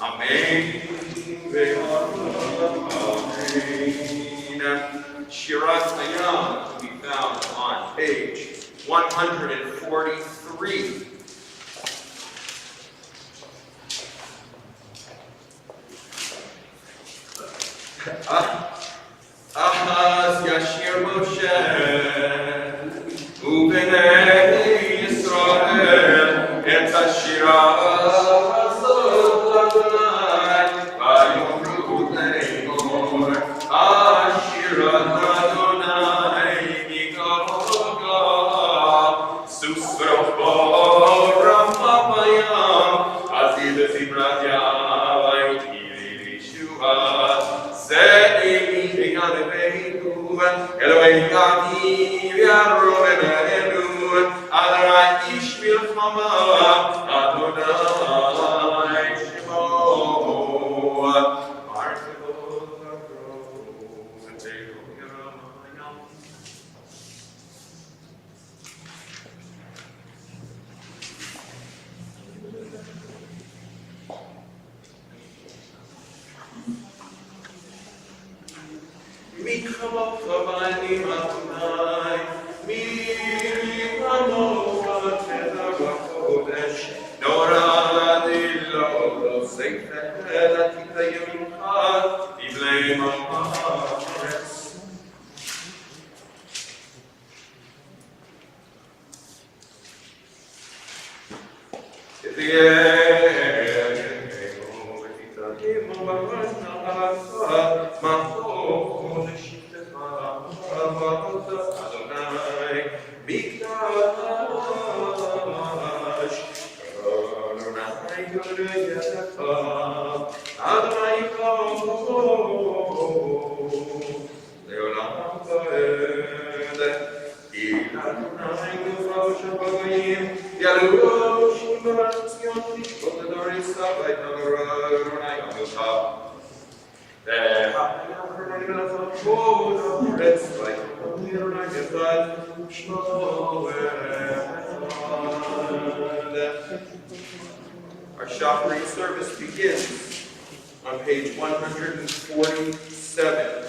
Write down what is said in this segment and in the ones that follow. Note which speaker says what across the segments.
Speaker 1: Amen. Shirat Hayam can be found on page 143. Ahaz Yashir Moshe Ubenei Yisrael Et Hashirah Hazot Adonai Vayomru Leimor Hashirah Adonai Mikoga Susroch Bo Ramapayam Azid Zibrat Yavayotiri Yeshua Ze'emi Be'Yadeveinu Elohei Gadi V'Yarovenenu Adonai Ish Milchama Adonai Shemo Markevot V'Akros V'Teiro Yeramayam. Mikhamot Rabbanim Adonai, Mikhamot Rabbanim Kodesh, Nora Dilo Sefer Latita Yemincha, Iblei Mamares. Our Shacharit service begins on page 147.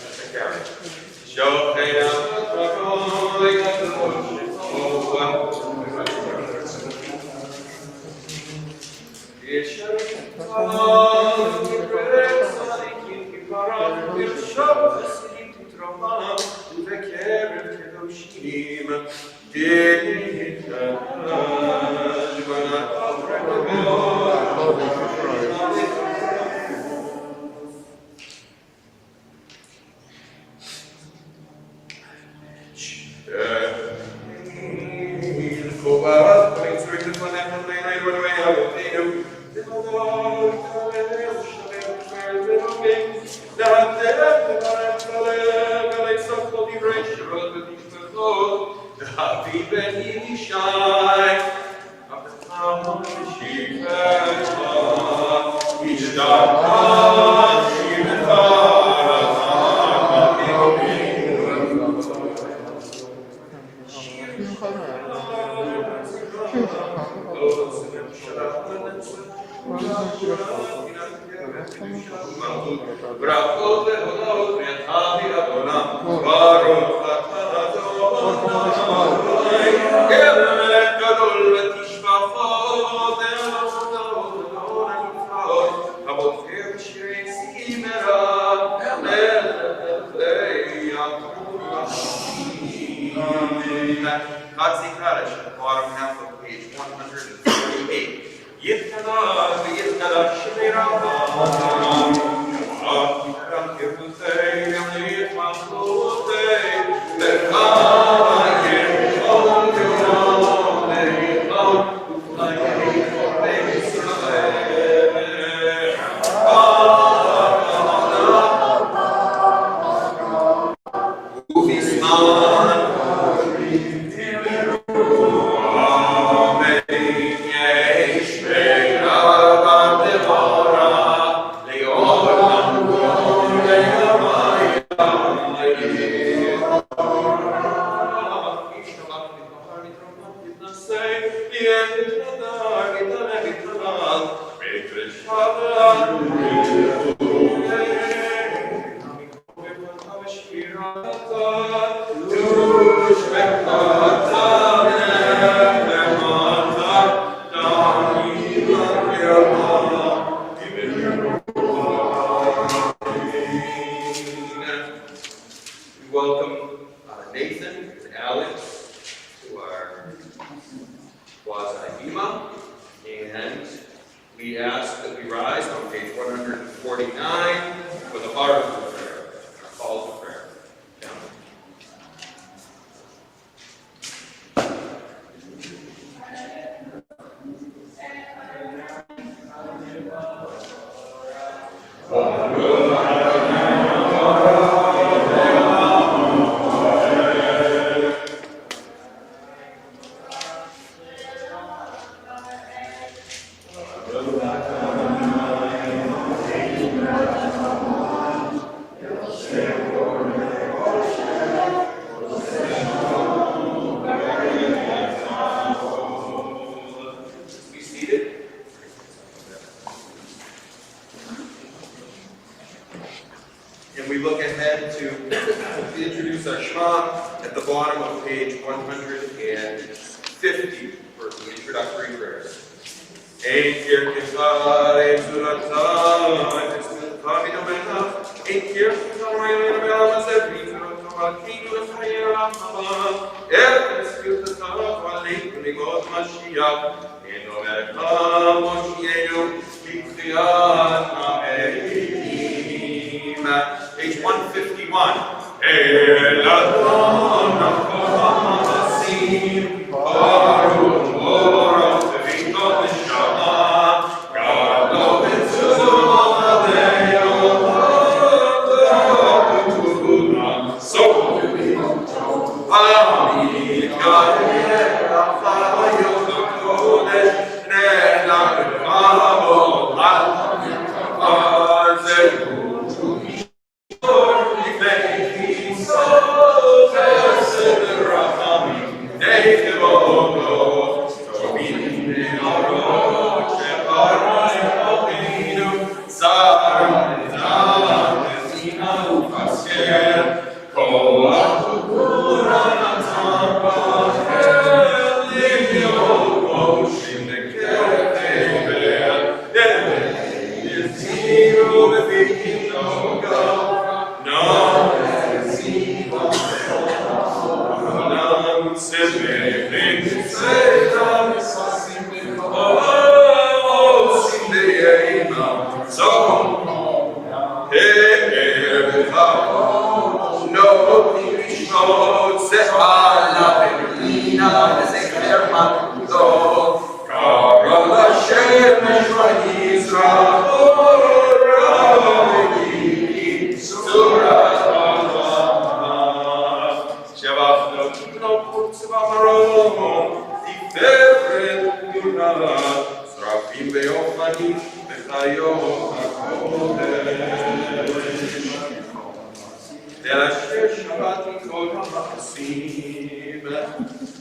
Speaker 1: Bottom half of page 148. Welcome Nathan and Alex to our quasi-bima, and we ask that we rise on page 149 for the heart of the prayer, our call to prayer. Down. Be seated. And we look ahead to introduce our Shema at the bottom of page 150 for the introductory prayers. Page 151.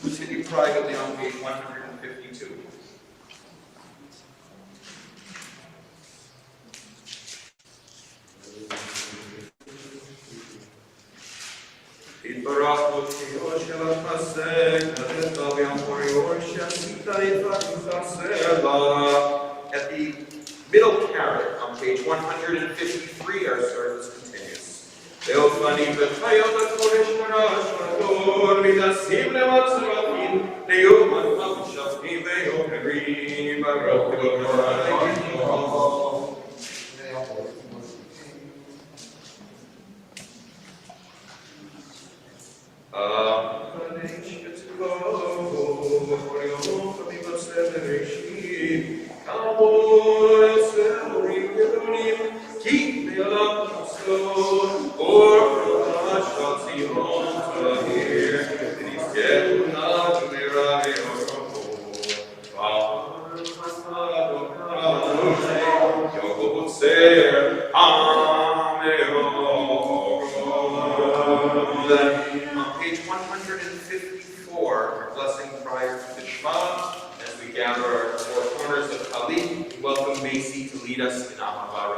Speaker 1: Continue privately on page 152. At the middle caret on page 153, our service continues. On page 154, our blessing prior to the Shabbat, as we gather our four corners of Kali, we welcome Macy to lead us in Ahava.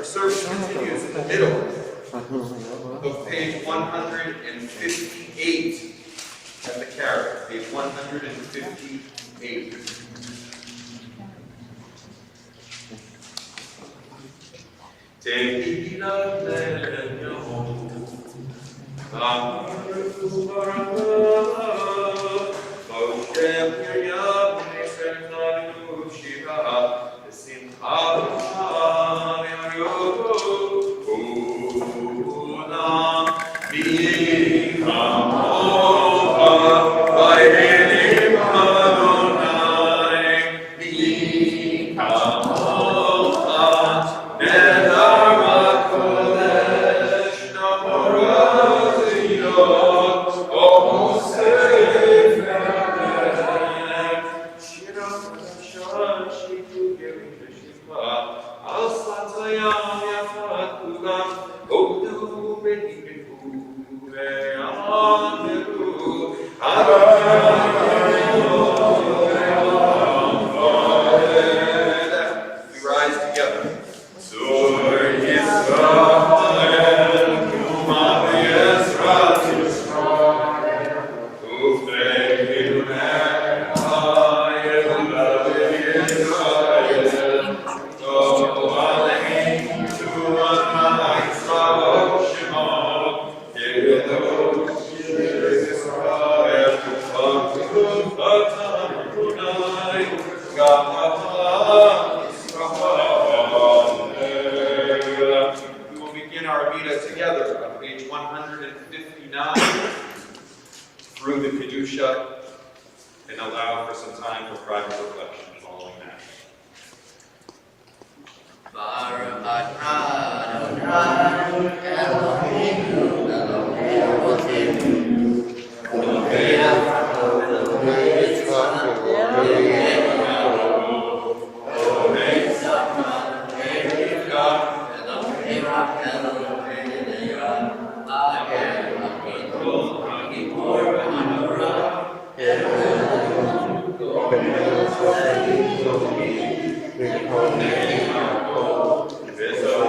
Speaker 1: Our service continues in the middle of page 158 at the carrot, page 158.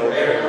Speaker 2: Amen.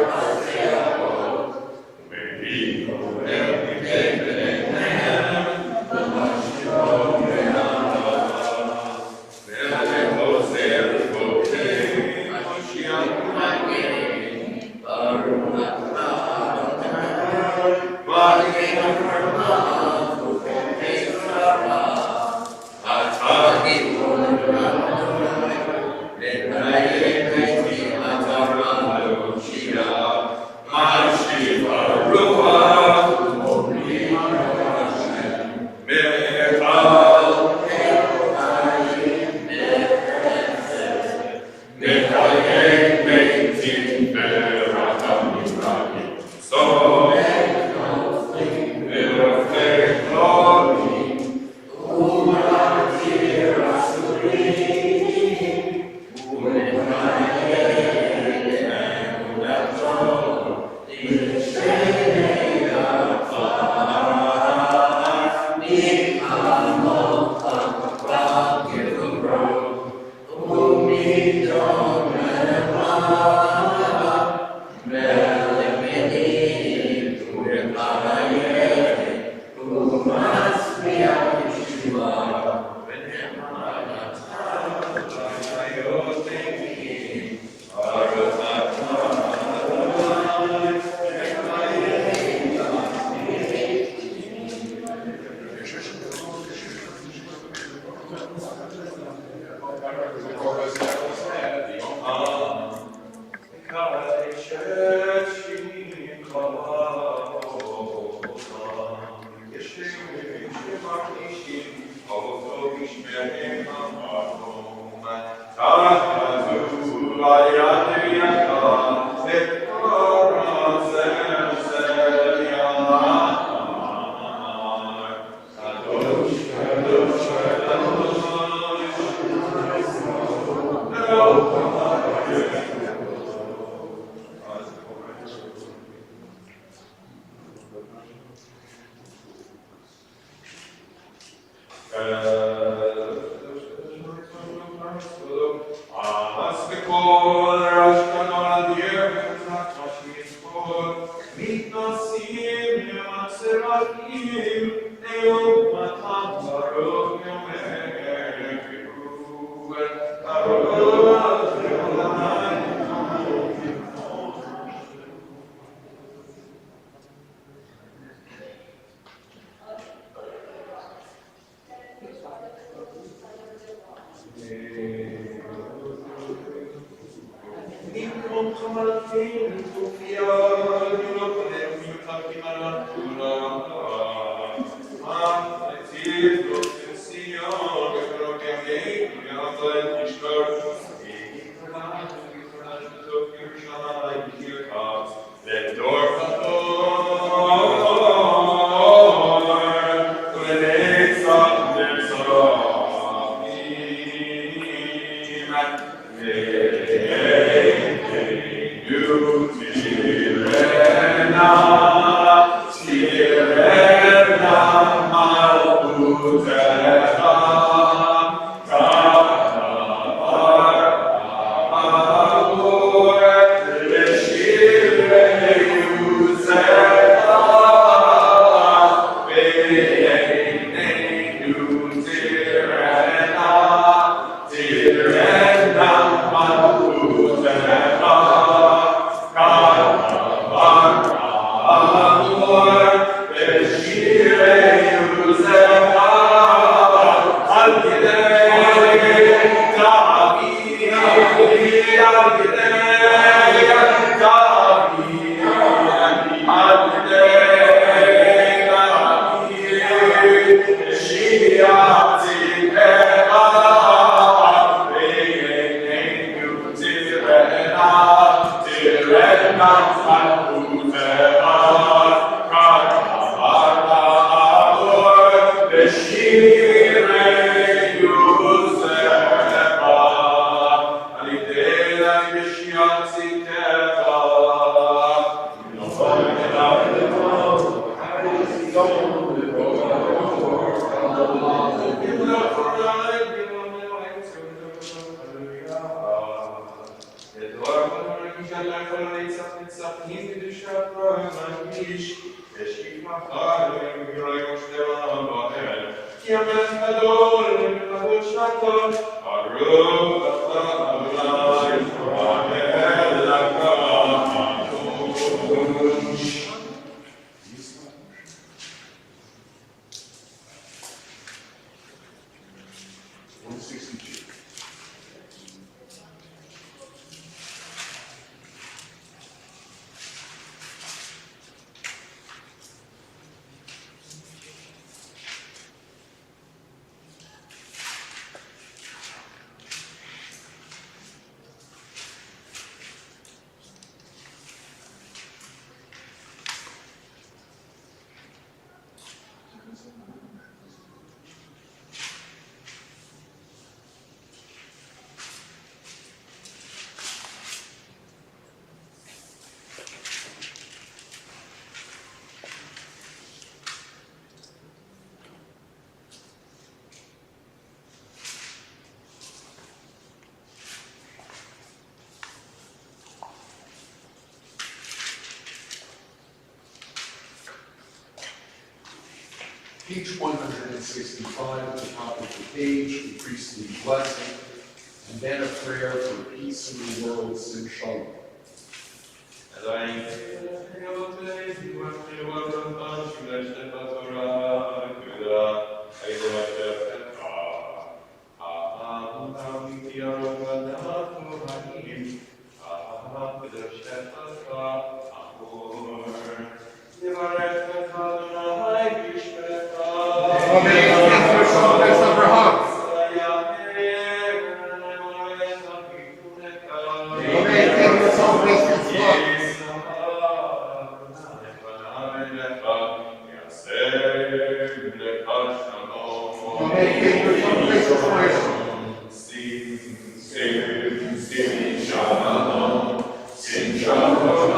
Speaker 2: Page 165 at the top of the page, the priestly blessing, and then a prayer for peace in the world, Sim Shalom.
Speaker 3: Amen.
Speaker 1: Sing shalom, sing shalom, sing shalom,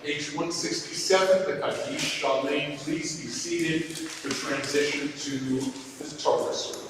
Speaker 2: Page 167, the Kaddish Shalem. Please be seated for transition to the Torah service.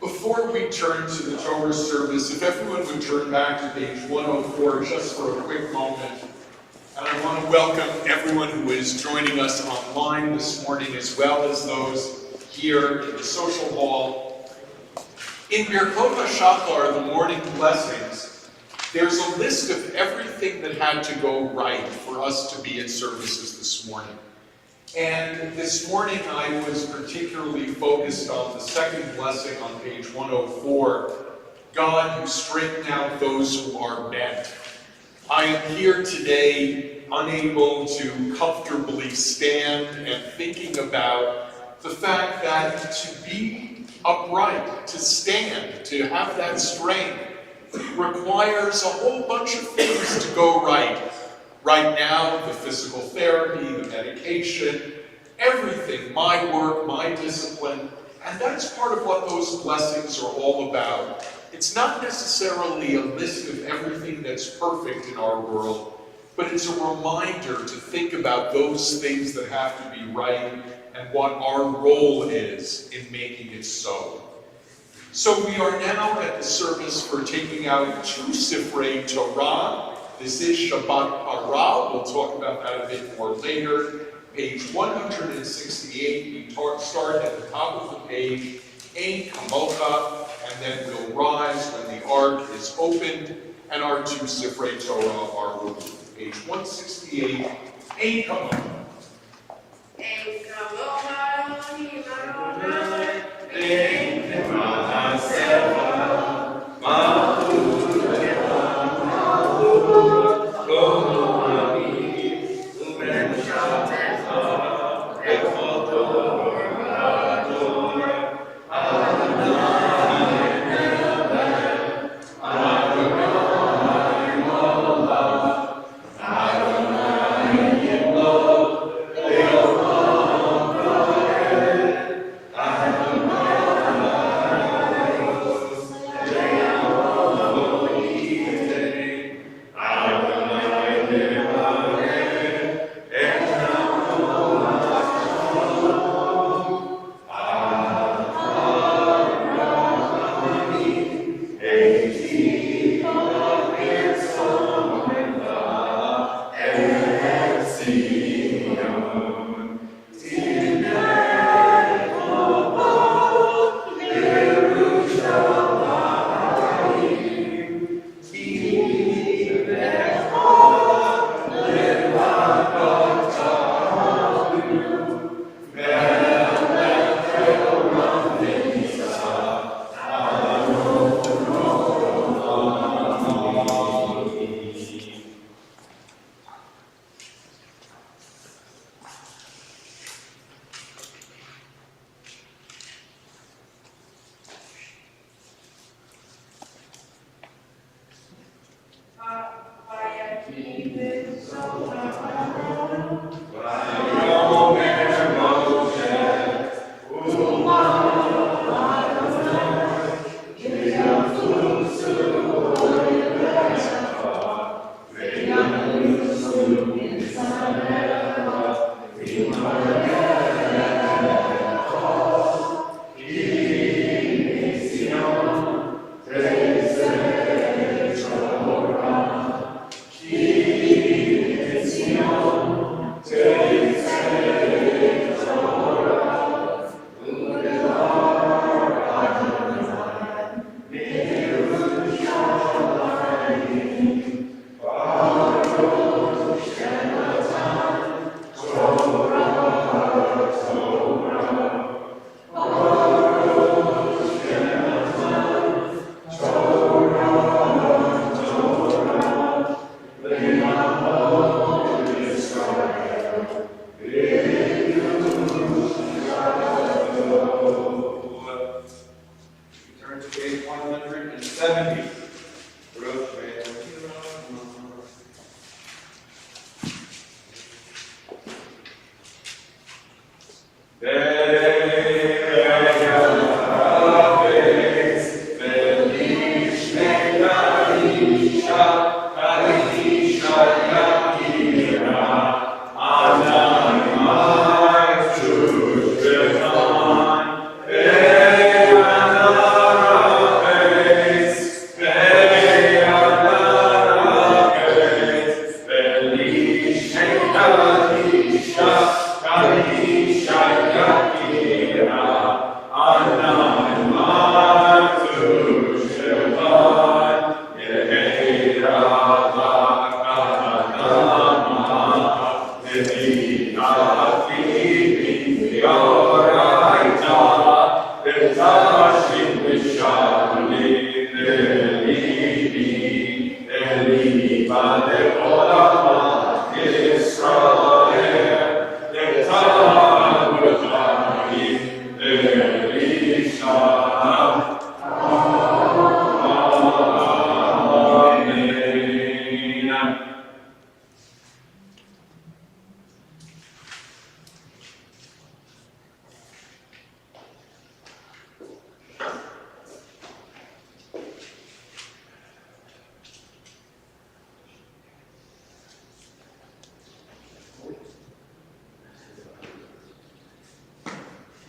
Speaker 2: Before we turn to the Torah service, if everyone would turn back to page 104 just for a quick moment. And I want to welcome everyone who is joining us online this morning, as well as those here in the social hall. In Birkot HaShachar, the morning blessings, there's a list of everything that had to go right for us to be at services this morning. And this morning I was particularly focused on the second blessing on page 104, God who straighten out those who are bent. I am here today unable to comfortably stand and thinking about the fact that to be upright, to stand, to have that strength requires a whole bunch of things to go right. Right now, the physical therapy, the medication, everything, my work, my discipline, And that's part of what those blessings are all about. It's not necessarily a list of everything that's perfect in our world, but it's a reminder to think about those things that have to be right and what our role is in making it so. So we are now at the service for taking out 2 Sifrei Torah. This is Shabbat Para. We'll talk about that a bit more later. Page 168, we start at the top of the page, Ein Kamocha, and then we'll rise when the ark is opened, and our 2 Sifrei Torah are removed. Page 168, Ein Kamocha.
Speaker 3: Ein Kamocha, Elohim Adonai,
Speaker 1: Ein Kamocha, Sefa, Malchut Lecha, Malchut, Kol Ami, Uben Shabtecha, Echol Torah, Adonai, Adonai Melech, Adonai Molech, Adonai Yimloch, Le'olam Va'ed, Adonai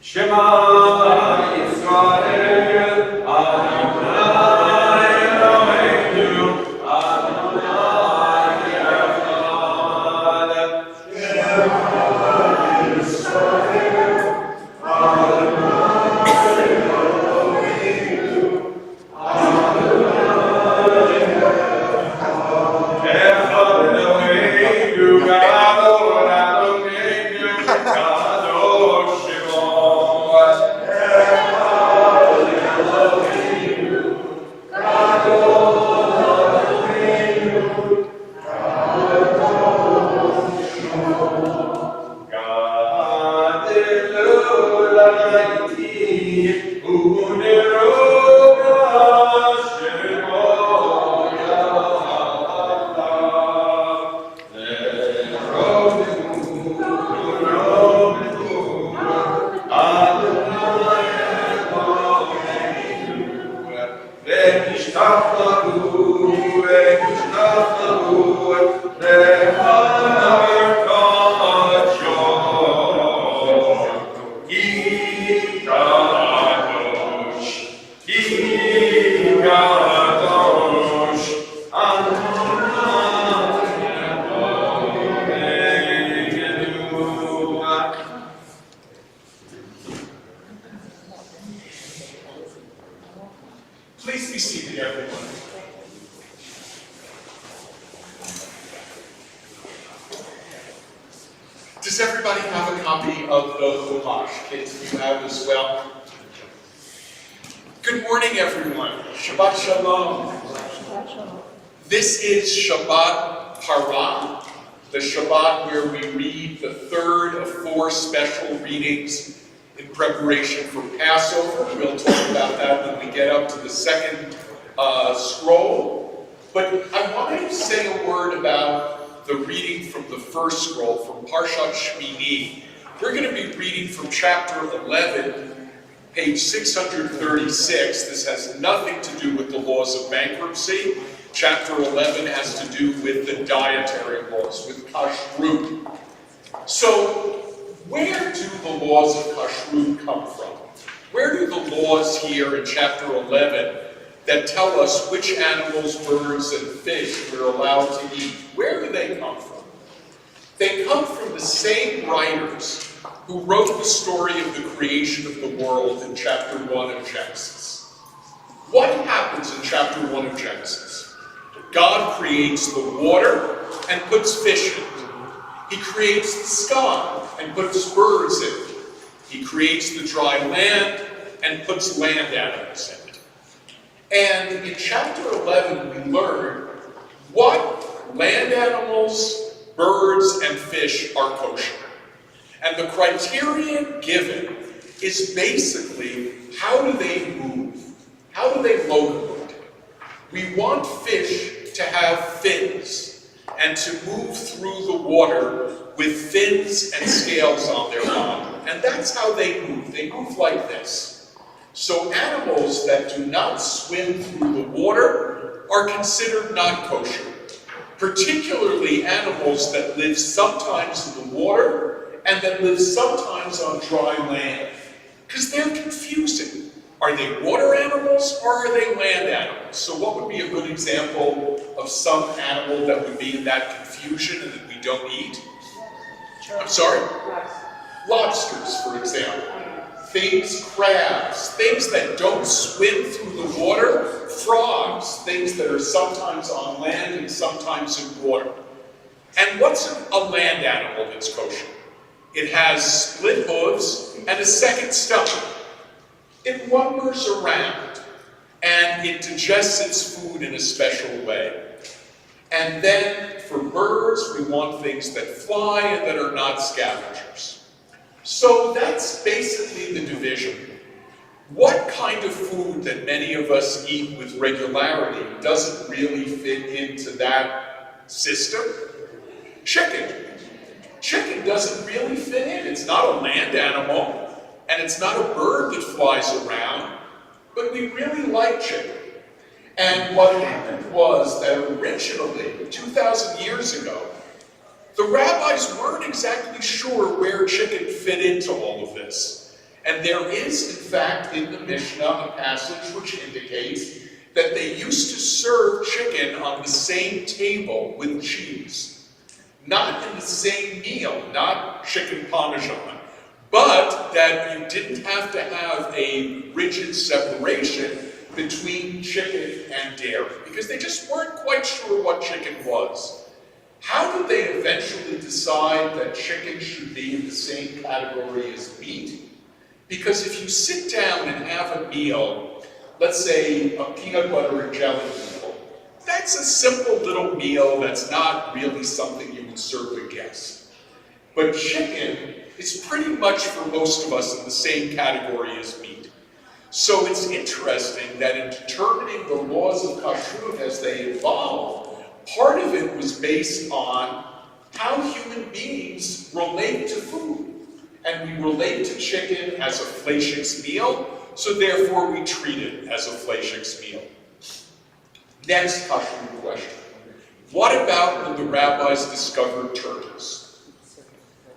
Speaker 1: Shema Yisrael, Adonai Eloheinu, Adonai Echad.
Speaker 2: Please be seated, everyone. Does everybody have a copy of the Chumash? Kids, you have as well. Good morning, everyone. Shabbat Shalom. This is Shabbat Parah, the Shabbat where we read the third of 4 special readings in preparation for Passover. We'll talk about that when we get up to the second scroll. But I wanted to say a word about the reading from the first scroll, from Parshat Shmini. We're going to be reading from chapter 11, page 636. This has nothing to do with the laws of bankruptcy. Chapter 11 has to do with the dietary laws, with kashrut. So, where do the laws of kashrut come from? Where do the laws here in chapter 11 that tell us which animals, birds, and fish we're allowed to eat, where do they come from? They come from the same writers who wrote the story of the creation of the world in chapter 1 of Genesis. What happens in chapter 1 of Genesis? God creates the water and puts fish in it. He creates the sky and puts birds in it. He creates the dry land and puts land animals in it. And in chapter 11, we learn what land animals, birds, and fish are kosher. And the criterion given is basically, how do they move? How do they locomote? We want fish to have fins and to move through the water with fins and scales on their body. And that's how they move. They move like this. So animals that do not swim through the water are considered not kosher, particularly animals that live sometimes in the water and that live sometimes on dry land, because they're confusing. Are they water animals or are they land animals? So what would be a good example of some animal that would be in that confusion and that we don't eat? I'm sorry? Lobsters, for example. Things, crabs, things that don't swim through the water. Frogs, things that are sometimes on land and sometimes in water. And what's a land animal that's kosher? It has split hooves and a second stomach. It wanders around and it digests its food in a special way. And then for birds, we want things that fly and that are not scavengers. So that's basically the division. What kind of food that many of us eat with regularity doesn't really fit into that system? Chicken. Chicken doesn't really fit in. It's not a land animal, and it's not a bird that flies around, but we really like chicken. And what happened was that originally, 2,000 years ago, the rabbis weren't exactly sure where chicken fit into all of this. And there is, in fact, in the Mishnah, a passage which indicates that they used to serve chicken on the same table with cheese. Not in the same meal, not chicken parmesan, but that you didn't have to have a rigid separation between chicken and dairy, because they just weren't quite sure what chicken was. How did they eventually decide that chicken should be in the same category as meat? Because if you sit down and have a meal, let's say a peanut butter and jelly meal, that's a simple little meal that's not really something you would serve a guest. But chicken is pretty much for most of us in the same category as meat. So it's interesting that in determining the laws of kashrut as they evolved, part of it was based on how human beings relate to food. And we relate to chicken as a fleischiks meal, so therefore we treat it as a fleischiks meal. Next kashrut question. What about when the rabbis discovered turkeys?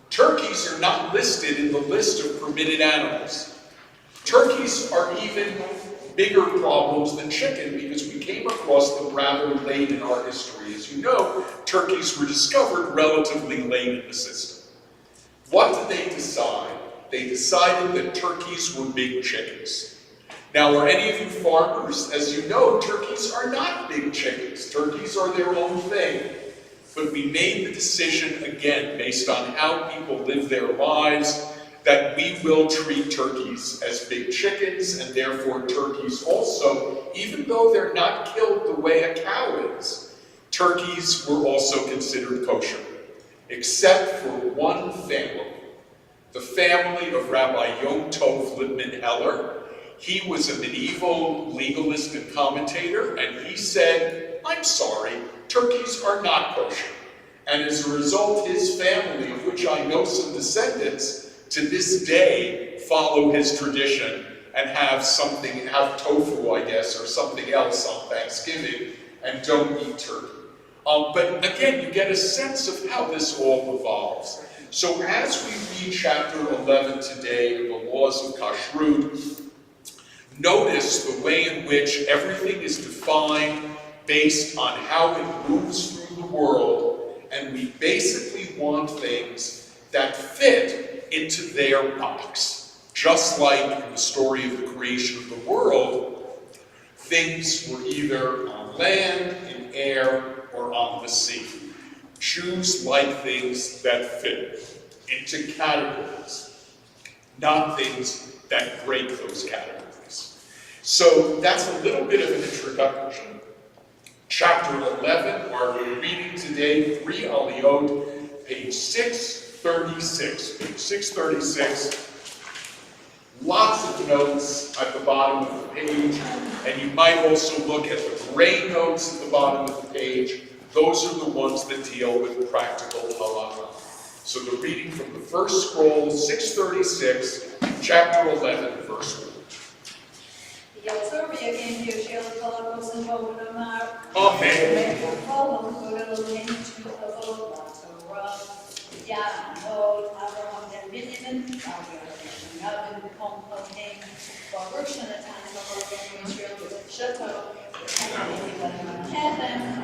Speaker 2: Turkeys are not listed in the list of permitted animals. Turkeys are even bigger problems than chicken because we came across them rather late in our history. As you know, turkeys were discovered relatively late in the system. What did they decide? They decided that turkeys were big chickens. Now, are any of you farmers? As you know, turkeys are not big chickens. Turkeys are their own thing. But we made the decision, again, based on how people live their lives, that we will treat turkeys as big chickens, and therefore turkeys also, even though they're not killed the way a cow is, turkeys were also considered kosher, except for one family, the family of Rabbi Yom Tov Lippman Heller. He was a medieval legalist and commentator, and he said, I'm sorry, turkeys are not kosher. And as a result, his family, of which I know some descendants, to this day follow his tradition and have tofu, I guess, or something else on Thanksgiving, and don't eat turkey. But again, you get a sense of how this all evolves. So as we read chapter 11 today, the laws of kashrut, notice the way in which everything is defined based on how it moves through the world, and we basically want things that fit into their box. Just like in the story of the creation of the world, things were either on land, in air, or on the sea. Jews like things that fit into categories, not things that break those categories. So that's a little bit of an introduction. Chapter 11, our reading today, 3 Aliyot, page 636. Page 636. Lots of notes at the bottom of the page, and you might also look at the gray notes at the bottom of the page. Those are the ones that deal with practical halacha. So the reading from the first scroll, 636, chapter 11, verse 1. Amen.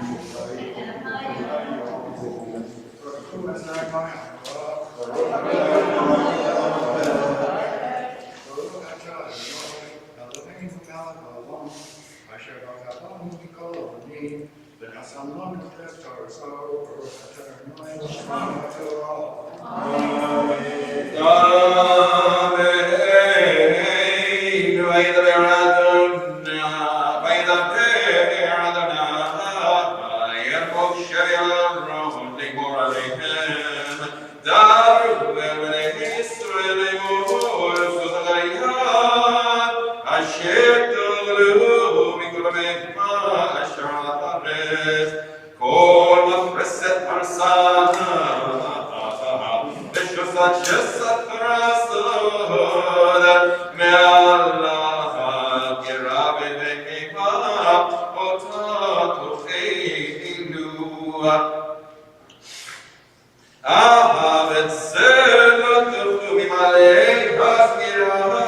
Speaker 4: Ahavet Zerot Mimale Hasgira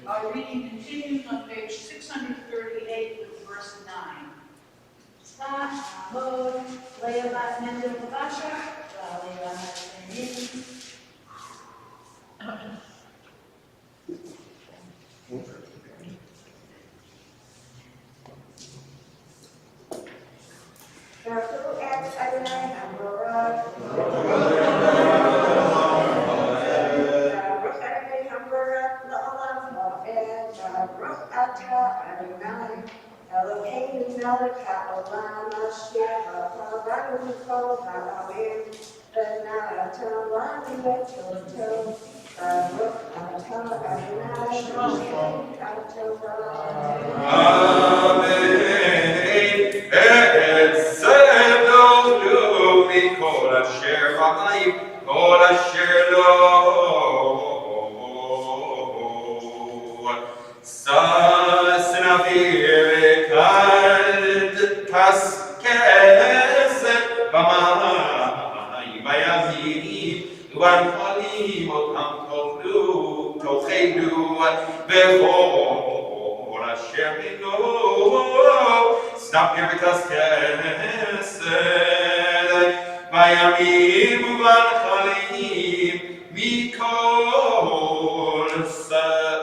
Speaker 4: Our reading continues on page 638 with verse 9. Tzad, Amod, Le'evat Mendel Basha, Le'evat Mendel.
Speaker 3: Baruch et Adonai Hamorah. Baruch Adonai Hamorah, La'olam Ha'ed. Baruch atah Adonai, Eloheinu melech ha'olam, asher b'aranu kol ha'amim, v'na'ata lanu v'toto. Baruch atah Adonai, Eloheinu ha'torah.
Speaker 1: Stop here because Vayamim u'vanchalim mikol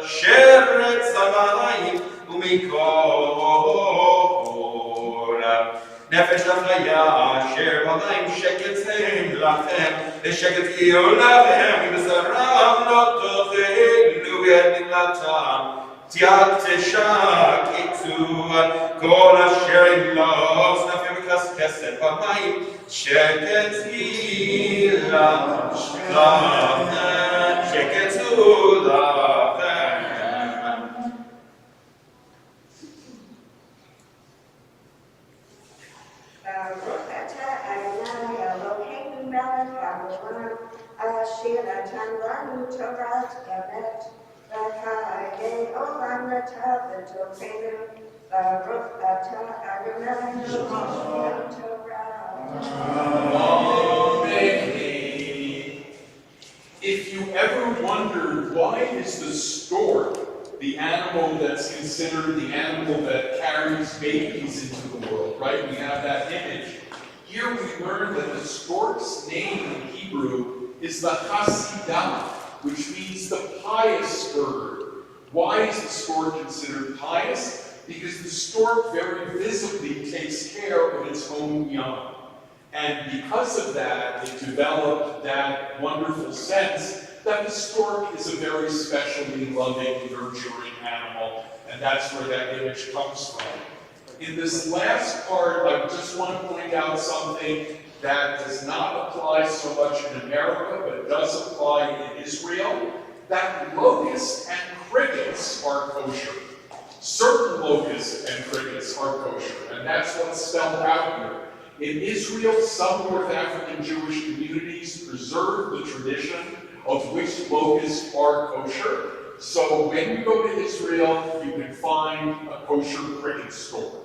Speaker 1: sheret zamayim u'mikol nefesh l'chaya asher b'mayim sheket hem lachem v'sheket yiyu lachem v'b'saram lo tochelu v'yadmilatam tiak teshakitu kol asher ilos nafim v'kas kesed b'mayim sheket yiyu lachem sheketu lachem.
Speaker 3: Baruch atah Adonai Eloheinu melech haolam, asher natan lanu Torat emet, v'ha'agei olam natav v'tochenu. Baruch atah Adonai Eloheinu Torah.
Speaker 2: If you ever wondered why is the stork the animal that's considered the animal that carries babies into the world, right? We have that image. Here we learn that the stork's name in Hebrew is the Hasidah, which means the pious bird. Why is the stork considered pious? Because the stork very visibly takes care of its own young. And because of that, it developed that wonderful sense that the stork is a very specially loving, nurturing animal, and that's where that image comes from. In this last part, I just want to point out something that does not apply so much in America, but does apply in Israel, that locusts and crickets are kosher. Certain locusts and crickets are kosher, and that's what's spelled out here. In Israel, some North African Jewish communities preserve the tradition of which locusts are kosher. So when you go to Israel, you can find a kosher cricket store.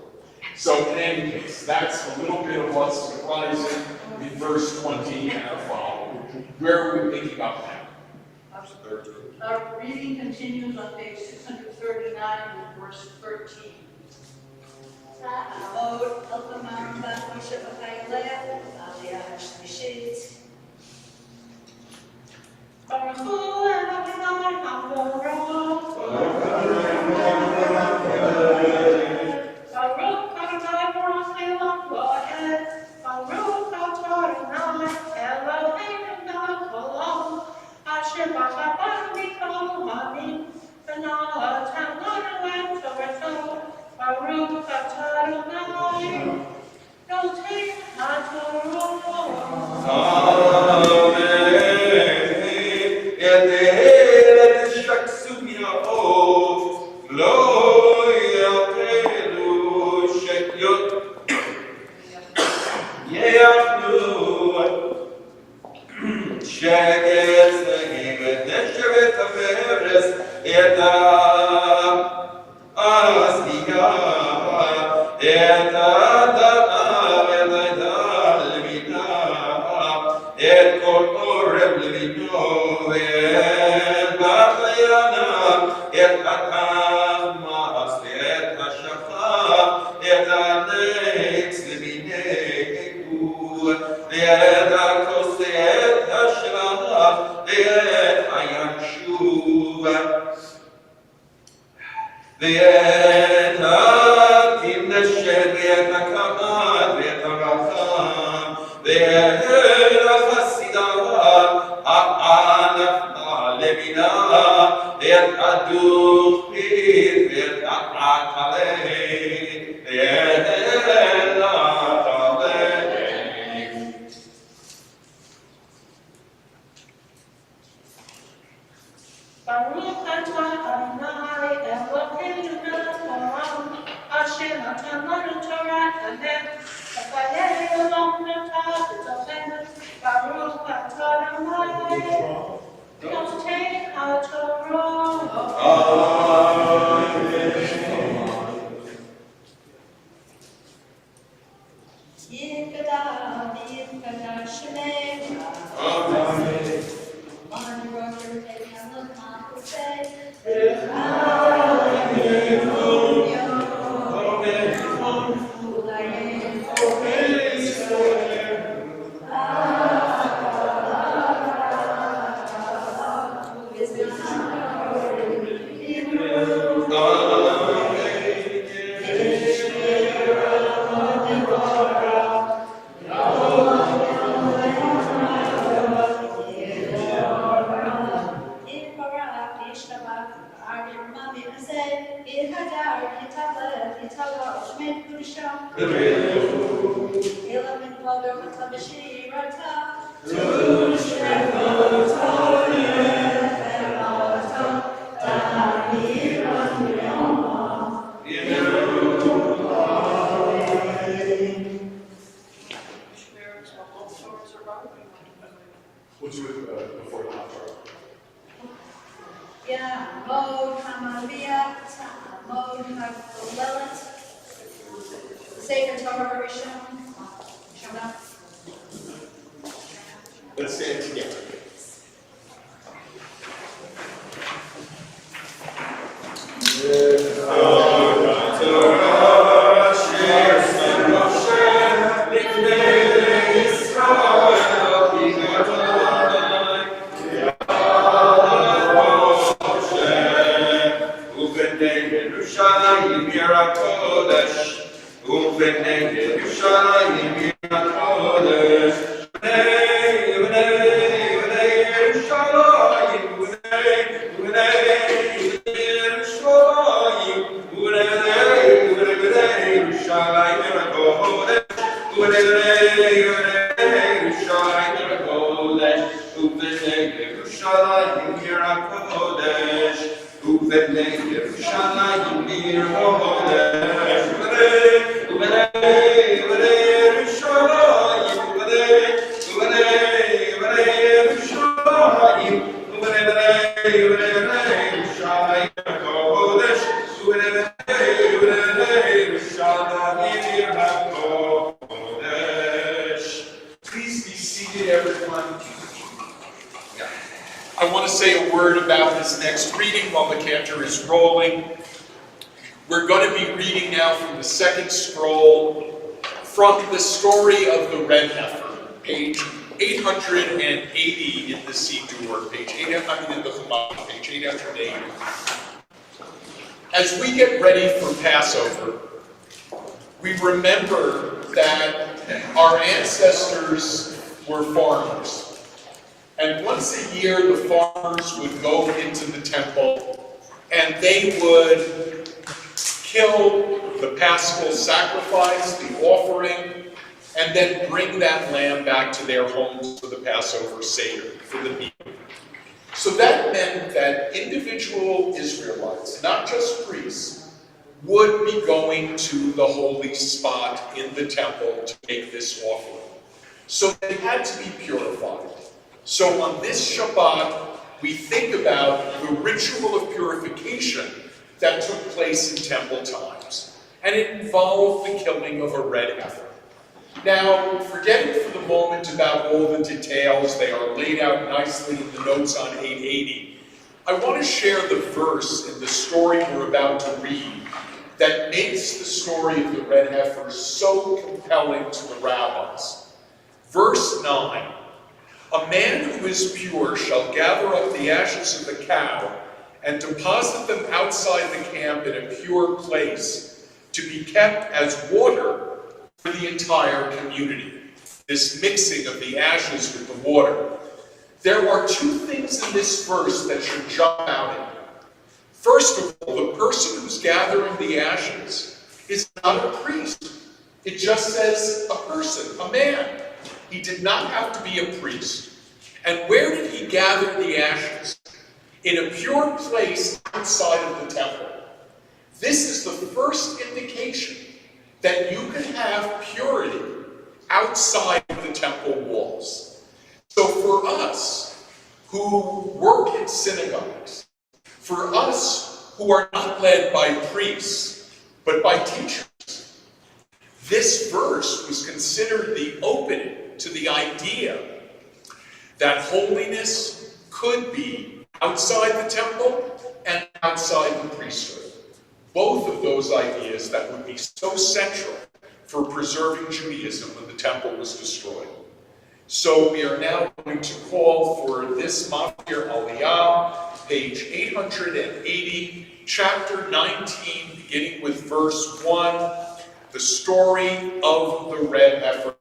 Speaker 2: So in any case, that's a little bit of what's surprising in verse 20 and following. Where are we thinking about now?
Speaker 4: Our reading continues on page 639 with verse 13. Lord, help them out, worship of Hallelujah, Aliyah Shmishit.
Speaker 2: We'll do it before the hot chart.
Speaker 4: Yeah, mode, Hamavia, mode, Haglelet, Sefer Torah Rishon, Shabbat.
Speaker 2: Let's stand together.
Speaker 1: Yerushalayim,
Speaker 2: Please be seated, everyone. I want to say a word about this next reading while the cantor is rolling. We're going to be reading now from the second scroll, from the story of the red heifer, page 880 in the Siddur, page 800 in the Chumash, page 880. As we get ready for Passover, we remember that our ancestors were farmers. And once a year, the farmers would go into the temple and they would kill the paschal sacrifice, the offering, and then bring that lamb back to their homes for the Passover Seder, for the meal. So that meant that individual Israelites, not just priests, would be going to the holy spot in the temple to make this offering. So they had to be purified. So on this Shabbat, we think about the ritual of purification that took place in temple times. And it involved the killing of a red heifer. Now, forgetting for the moment about all the details, they are laid out nicely in the notes on 880. I want to share the verse in the story we're about to read that makes the story of the red heifer so compelling to the rabbis. Verse 9, "A man who is pure shall gather up the ashes of the cow and deposit them outside the camp in a pure place to be kept as water for the entire community." This mixing of the ashes with the water. There are two things in this verse that should jump out at you. First of all, the person who's gathering the ashes is not a priest. It just says a person, a man. He did not have to be a priest. And where did he gather the ashes? In a pure place outside of the temple. This is the first indication that you can have purity outside of the temple walls. So for us who work in synagogues, for us who are not led by priests, but by teachers, this verse was considered the opening to the idea that holiness could be outside the temple and outside the priesthood. Both of those ideas that would be so central for preserving Judaism when the temple was destroyed. So we are now going to call for this Mafir Aliyah, page 880, chapter 19, beginning with verse 1, the story of the red heifer.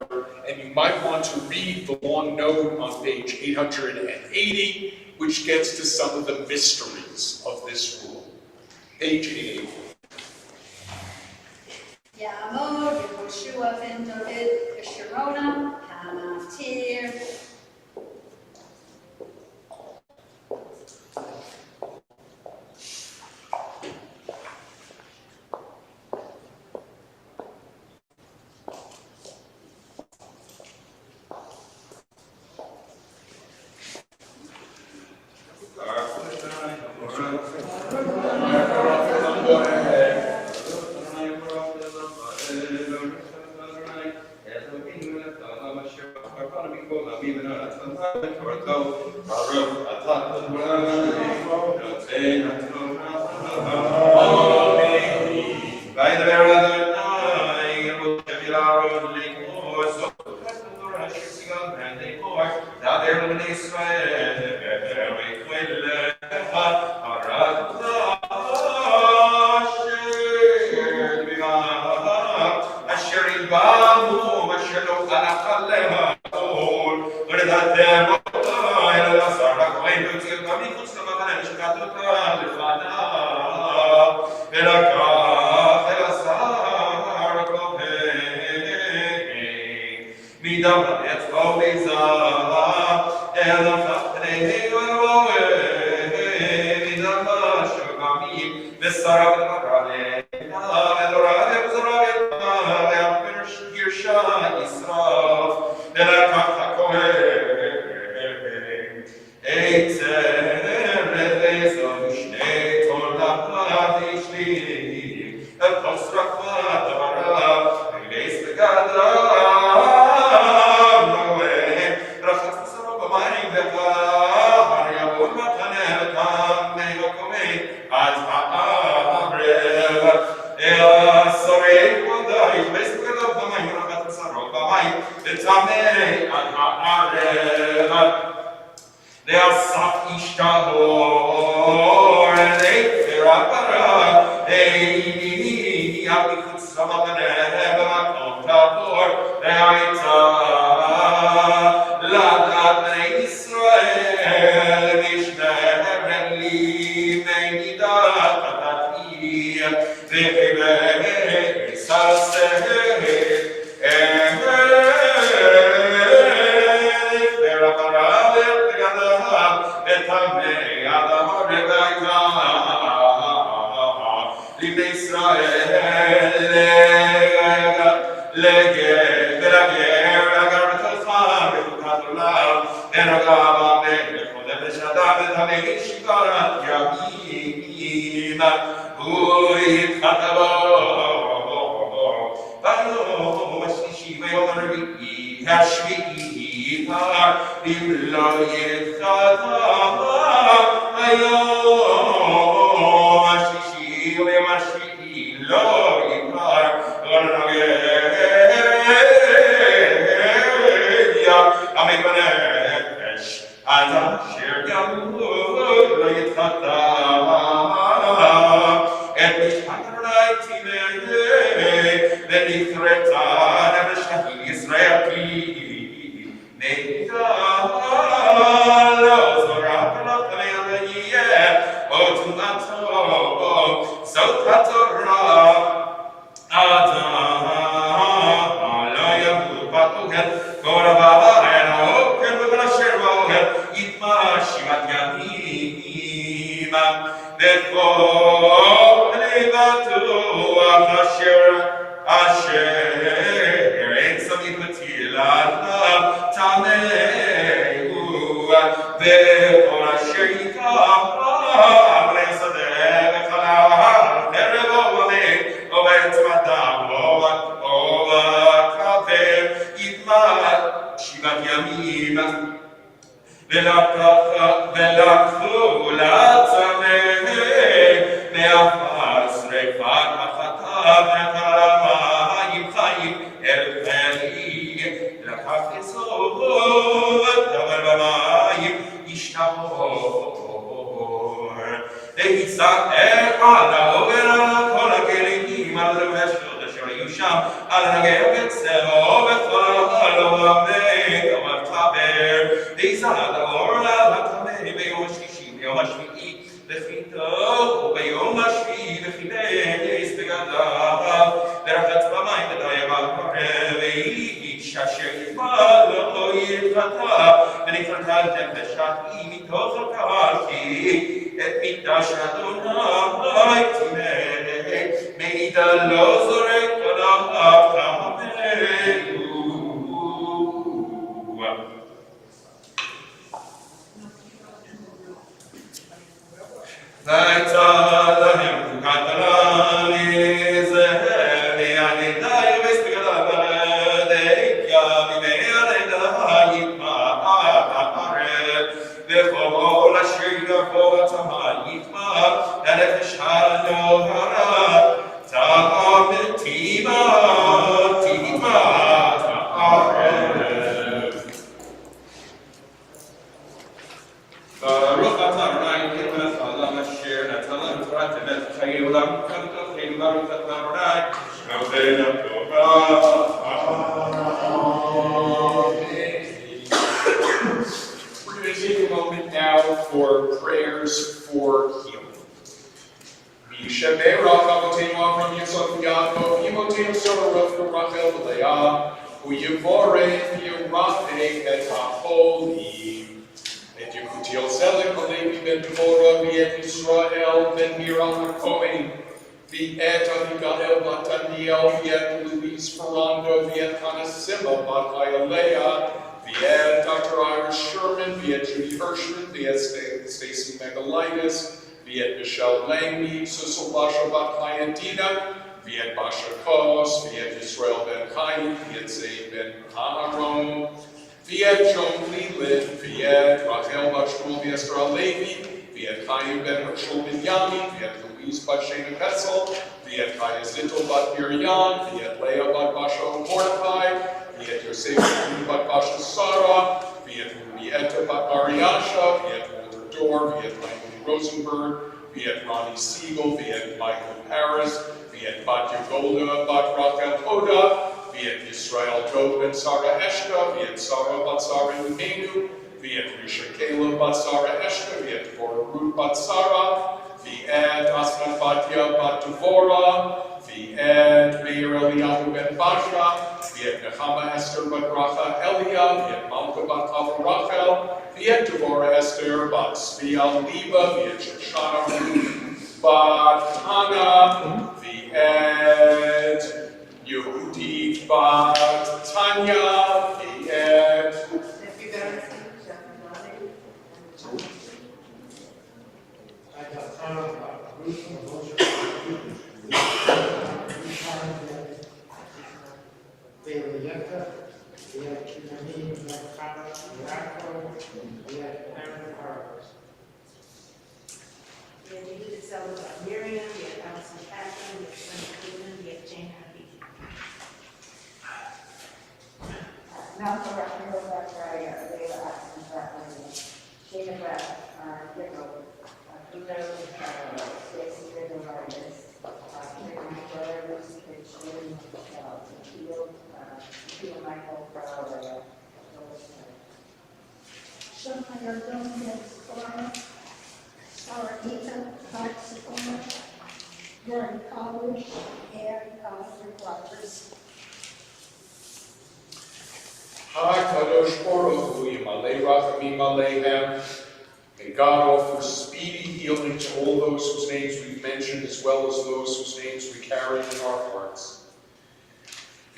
Speaker 2: And you might want to read the long note on page 880, which gets to some of the mysteries of this rule. Page 880.
Speaker 5: Ya'amod Yehoshua ben David B'Sharona HaMatir.
Speaker 2: Viet Dr. Iris Sherman, Viet Judy Hirschman, Viet Stacy Megalitis, Viet Michelle Langmead, Sissel Basha Batkaya Dina, Viet Basha Kos, Viet Yisrael Ben Chaim, Viet Zaid Ben Aharon, Viet Joan Leland, Viet Rachel Bashmul Viestra Levi, Viet Chaim Ben Herschel Ben Yami, Viet Louise Bat Shana Petzel, Viet Chaya Zittel Bat Miriam, Viet Leah Bat Basha Mordechai, Viet Yosef Bat Basha Sarah, Viet Rubieta Bat Mariasha, Viet Walter Dorr, Viet Langley Rosenberg, Viet Ronnie Siegel, Viet Michael Paris, Viet Bat Yagolda Bat Rachel Hoda, Viet Yisrael Job Ben Sarah Eshka, Viet Sarah Bat Sarah Nuhenu, Viet Risha Kayla Bat Sarah Eshka, Viet Dvorah Ruth Bat Sarah, Viet Asmat Batya Bat Dvorah, Viet Meir Eliyahu Ben Basha, Viet Nechama Esther Bat Racha Elia, Viet Malka Bat Chava Rachel, Viet Dvorah Esther Bat Tzviya Liba, Viet Shoshana Ruth Bat Hana, Viet Yehudit Bat Tanya, Viet
Speaker 3: Miriam, we have Allison Catherine, we have Linda Goodman, we have Jane Harvey. Malcolm Raphael, Zachariah, Leila Atson, Zachariah, Shana Brad, Rickle, Kudo, Stacy Riddle-Vargas, Karen Burrows, Richard, Teal Michael, Farrell,
Speaker 5: Shemaya Gomez, Cora, Sarah Ethan, Hart Sakona, Gordon College, and Rick Rogers.
Speaker 2: HaKadosh Baruch Hu Yimalei Rachamim Aleihem. May God offer speedy healing to all those whose names we've mentioned, as well as those whose names we carry in our hearts.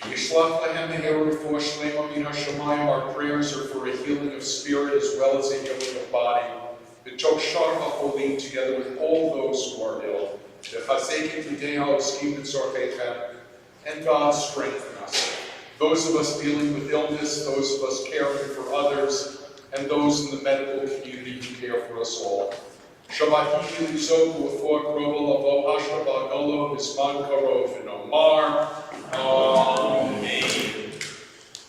Speaker 2: V'yishlach lehem meherufa shlema min hashamayim. Our prayers are for a healing of spirit as well as a healing of body. V'tok shar ha'cholim, together with all those who are ill. V'chasek et yidei ha'oskim b'tzorcheichem, and God strengthen us. Those of us dealing with illness, those of us caring for others, and those in the medical community who care for us all. Shabbat Yisrael before Krobel Avo Hashra Ba'Golo Nisman Karov and Omar. Amen.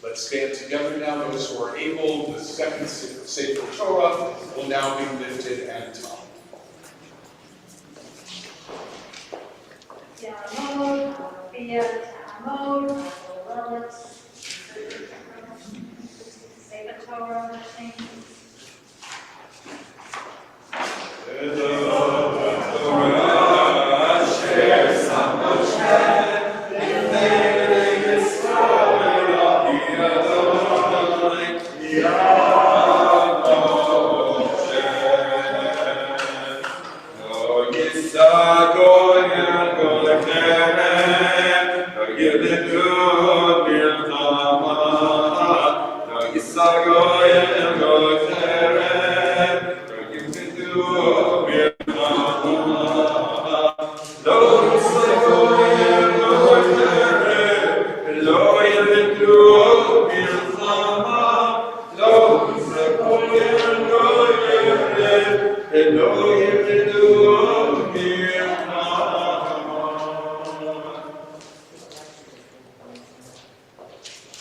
Speaker 2: Let's stand together now. Those who are able, the second Sefer Torah will now be lifted and taught.
Speaker 5: Yamod, Bia, Tamod, Lilith, Sefer Torah,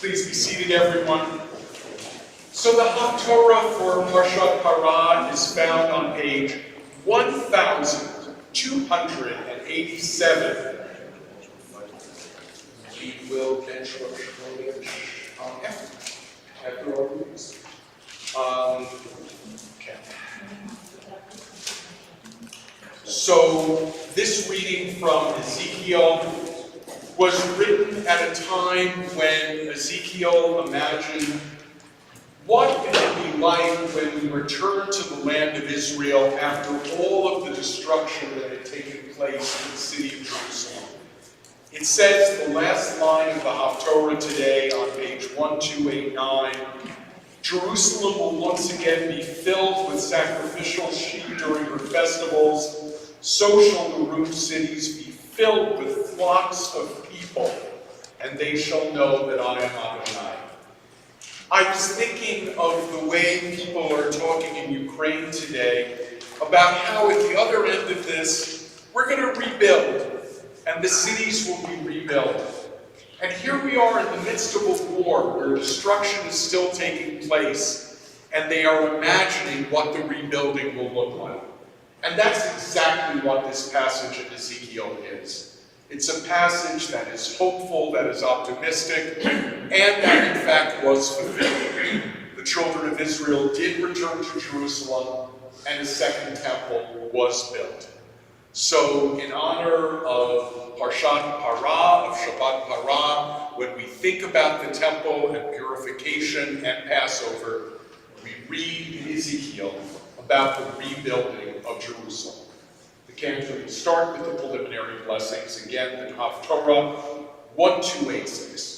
Speaker 2: Please be seated, everyone. So the Haftorah for Parshat Parah is found on page 1287. We will then after our readings. Okay. So this reading from Ezekiel was written at a time when Ezekiel imagined what it would be like when we return to the land of Israel after all of the destruction that had taken place in the city of Jerusalem. It says, the last line of the Haftorah today on page 1289, Jerusalem will once again be filled with sacrificial sheep during her festivals. So shall the ruined cities be filled with flocks of people, and they shall know that I am Adonai. I was thinking of the way people are talking in Ukraine today about how at the other end of this, we're going to rebuild, and the cities will be rebuilt. And here we are in the midst of a war where destruction is still taking place, and they are imagining what the rebuilding will look like. And that's exactly what this passage in Ezekiel is. It's a passage that is hopeful, that is optimistic, and that in fact was fulfilled. The children of Israel did return to Jerusalem, and a second temple was built. So in honor of Parshat Parah, of Shabbat Parah, when we think about the temple and purification and Passover, we read in Ezekiel about the rebuilding of Jerusalem. The cantor will start with the preliminary blessings. Again, the Haftorah 1286.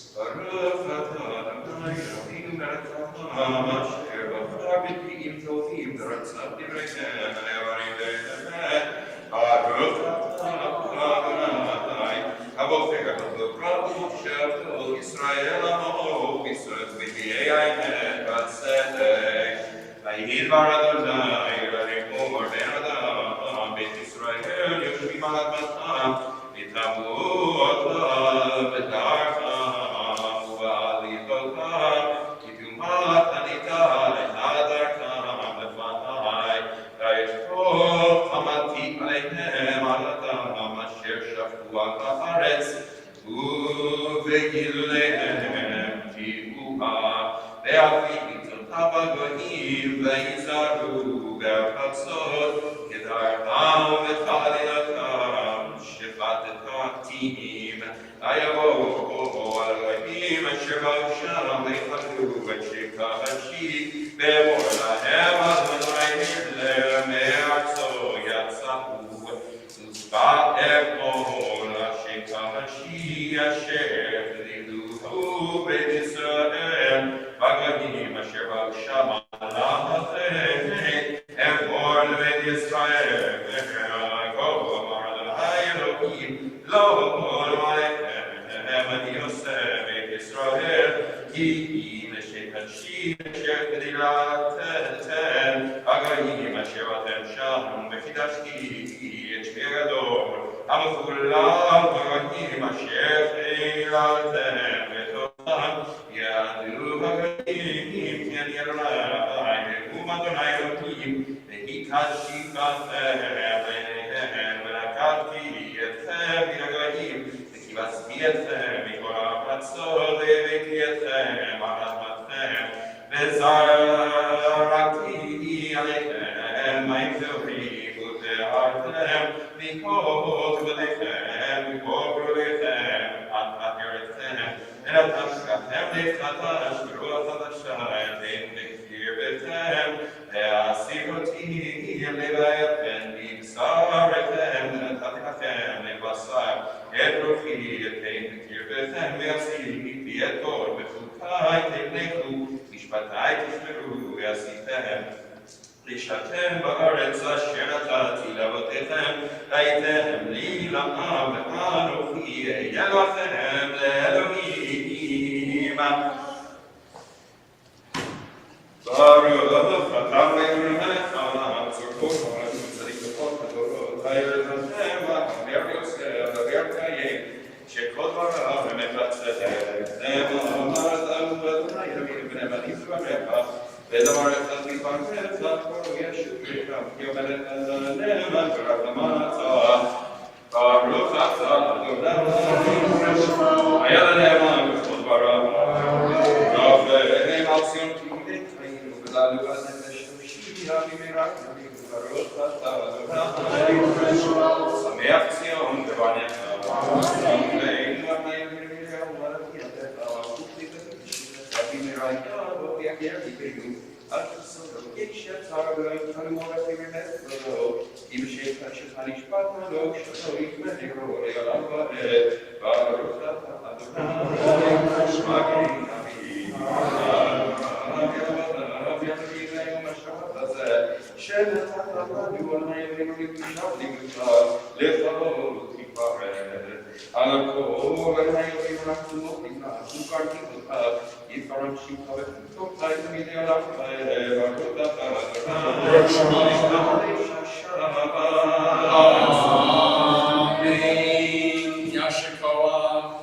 Speaker 2: Amen. Yashikoa.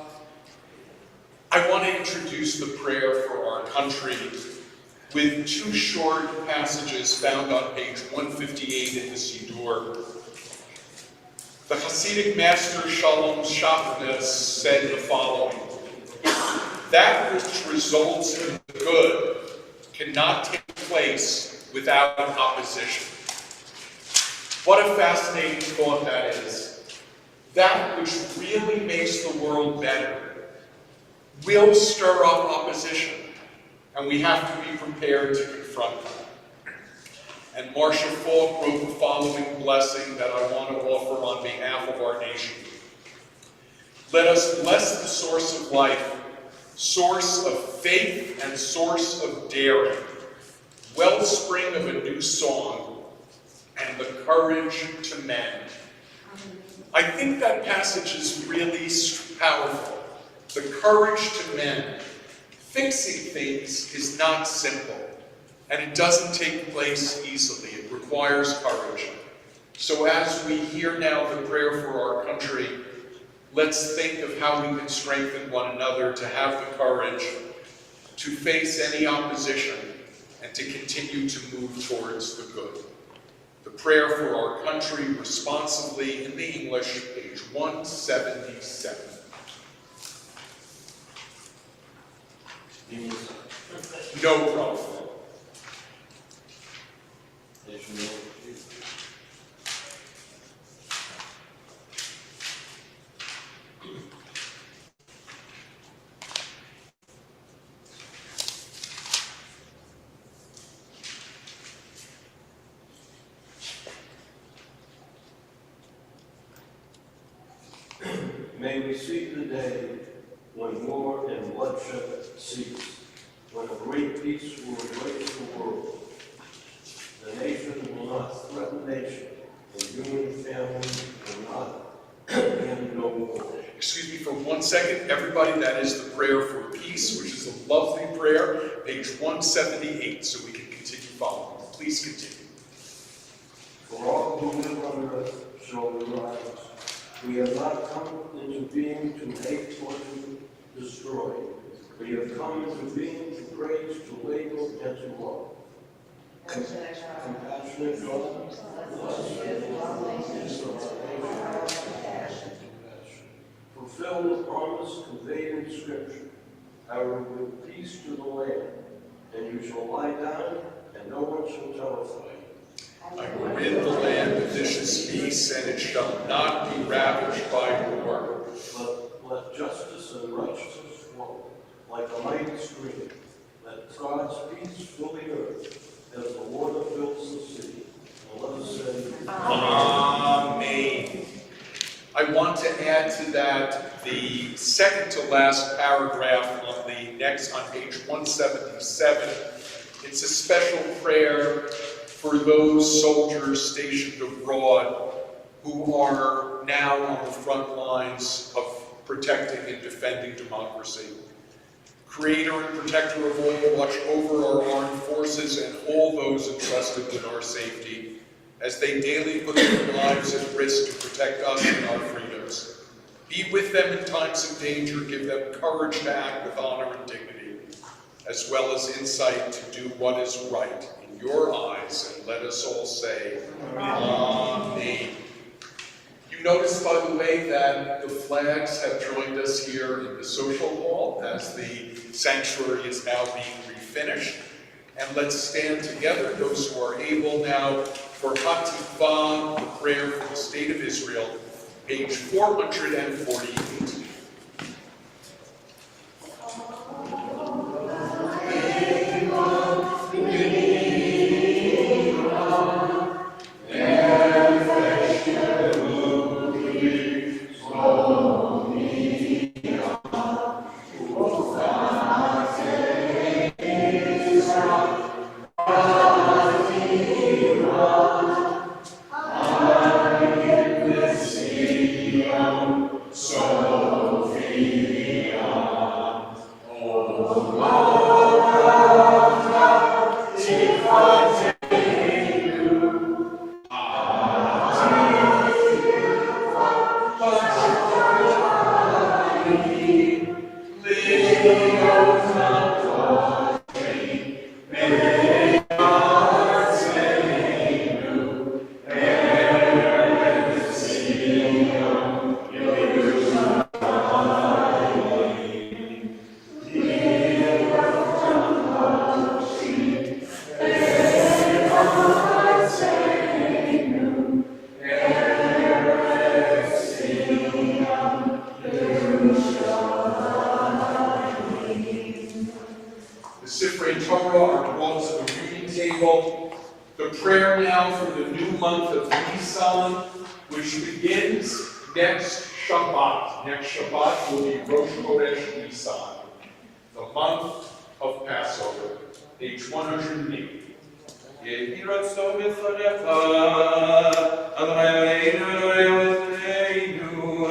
Speaker 2: I want to introduce the prayer for our country with two short passages found on page 158 in the Siddur. The Hasidic master Shalom Shachnas said the following: that which results in good cannot take place without opposition. What a fascinating thought that is. That which really makes the world better will stir up opposition, and we have to be prepared to confront them. And Marcia Falk wrote the following blessing that I want to offer on behalf of our nation. Let us bless the source of life, source of faith and source of daring, wellspring of a new song, and the courage to mend. I think that passage is really powerful. The courage to mend. Fixing things is not simple, and it doesn't take place easily. It requires courage. So as we hear now the prayer for our country, let's think of how we can strengthen one another to have the courage to face any opposition and to continue to move towards the good. The prayer for our country responsively in the English, page 177. No problem.
Speaker 6: May we see the day when war and bloodshed cease, when a great peace will embrace the world. The nation will not threaten nation, and human families will not end no war.
Speaker 2: Excuse me for 1 second. Everybody, that is the prayer for peace, which is a lovely prayer, page 178, so we can continue following. Please continue.
Speaker 6: For all who live on earth shall arise. We have not come into being to hate or to destroy. We have come into being to praise, to label, and to love. Compassionate God, fulfill the promise conveyed in Scripture. I will give peace to the land, and you shall lie down, and no one shall terrify you.
Speaker 2: I will rid the land of vicious beasts, and it shall not be ravaged by war.
Speaker 6: Let justice and righteousness flow like a mighty stream. Let God's peace fill the earth as the water fills the sea. And let us say,
Speaker 2: Amen. I want to add to that the second to last paragraph on page 177. It's a special prayer for those soldiers stationed abroad who are now on the front lines of protecting and defending democracy. Creator and protector of all, watch over our armed forces and all those entrusted with our safety as they daily put their lives at risk to protect us and our freedoms. Be with them in times of danger, give them courage to act with honor and dignity, as well as insight to do what is right in your eyes, and let us all say, Amen. You notice, by the way, that the flags have joined us here in the social hall as the sanctuary is now being refinished. And let's stand together, those who are able now, for Hatikvah, the prayer for the state of Israel, page 448. month of Nisan, which begins next Shabbat. Next Shabbat will be Rosh Chodesh Nisan, the month of Passover, page 108.
Speaker 1: יהי רצון בפניך, אדוני אלוהינו אלוהינו,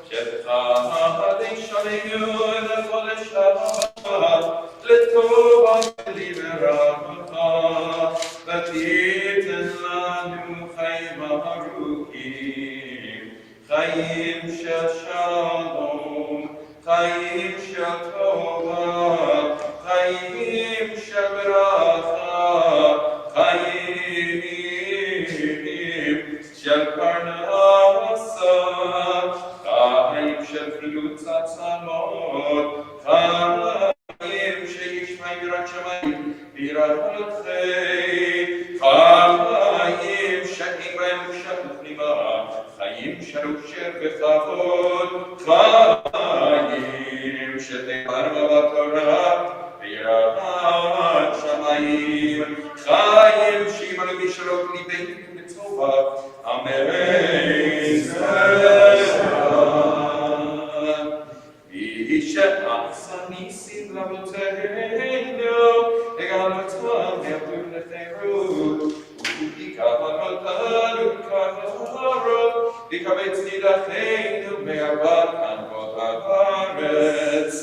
Speaker 1: שתחדש עלינו את החודש הבא, לטובה ולברכה, ותיתן לנו חיים ארוכים, חיים של שלום, חיים של טובה, חיים של ברכה, חיים של פרנסה, חיים של בריאות הצלות, חיים שישמע יראת שמיים ויראתכם, חיים שאין בהם בושה וכלימה, חיים של אושר וכבוד, חיים שתיאמר בתורה ויראת שמיים, חיים שימלאו בשלום ליבנו בטובה, אמן. יהי שעשה ניסים לאבותינו, הגלותם ירדו לחירות, ותיקח אותנו כבוד, יקבץ נידחינו מארבע כנפות הארץ.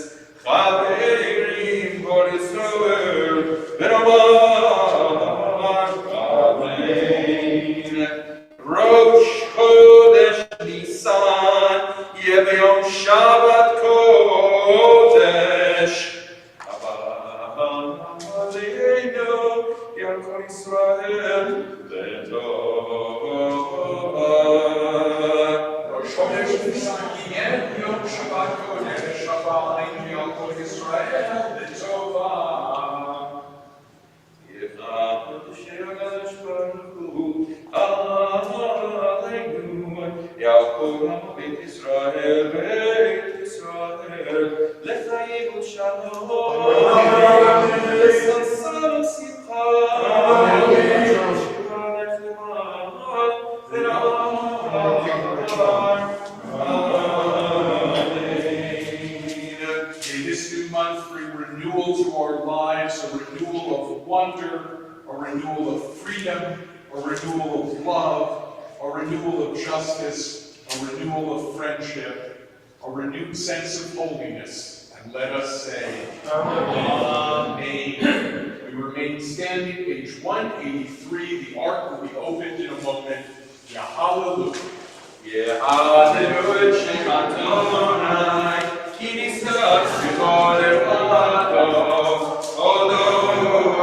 Speaker 1: חברים כל ישראל, ונאמר אמן. ראש חודש ניסן יהיה ביום שבת קודש. אבל עלינו יהיה על כל ישראל לטובה.
Speaker 2: ראש חודש ניסן יהיה ביום שבת קודש, אבל עלינו על כל ישראל לטובה.
Speaker 1: יעקב בית ישראל, בית ישראל, לחיים ושלום, לששון ושמחה, לשמחה נחמה,
Speaker 2: In this new month, bring renewal to our lives, a renewal of wonder, a renewal of freedom, a renewal of love, a renewal of justice, a renewal of friendship, a renewed sense of holiness. And let us say, Amen. We remain standing, page 183. The ark will be opened in a moment. Hallelujah.
Speaker 1: Hallelujah, Shem Adonai, ki nisas b'kol evado, odo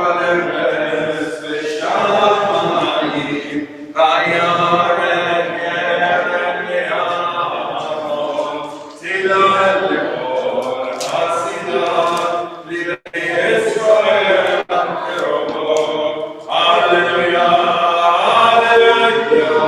Speaker 1: aleres v'shamayim, v'yarem yerem le'amot, tzilat le'kol hasidat, libnei Yisrael ha'keromot. Hallelujah, hallelujah.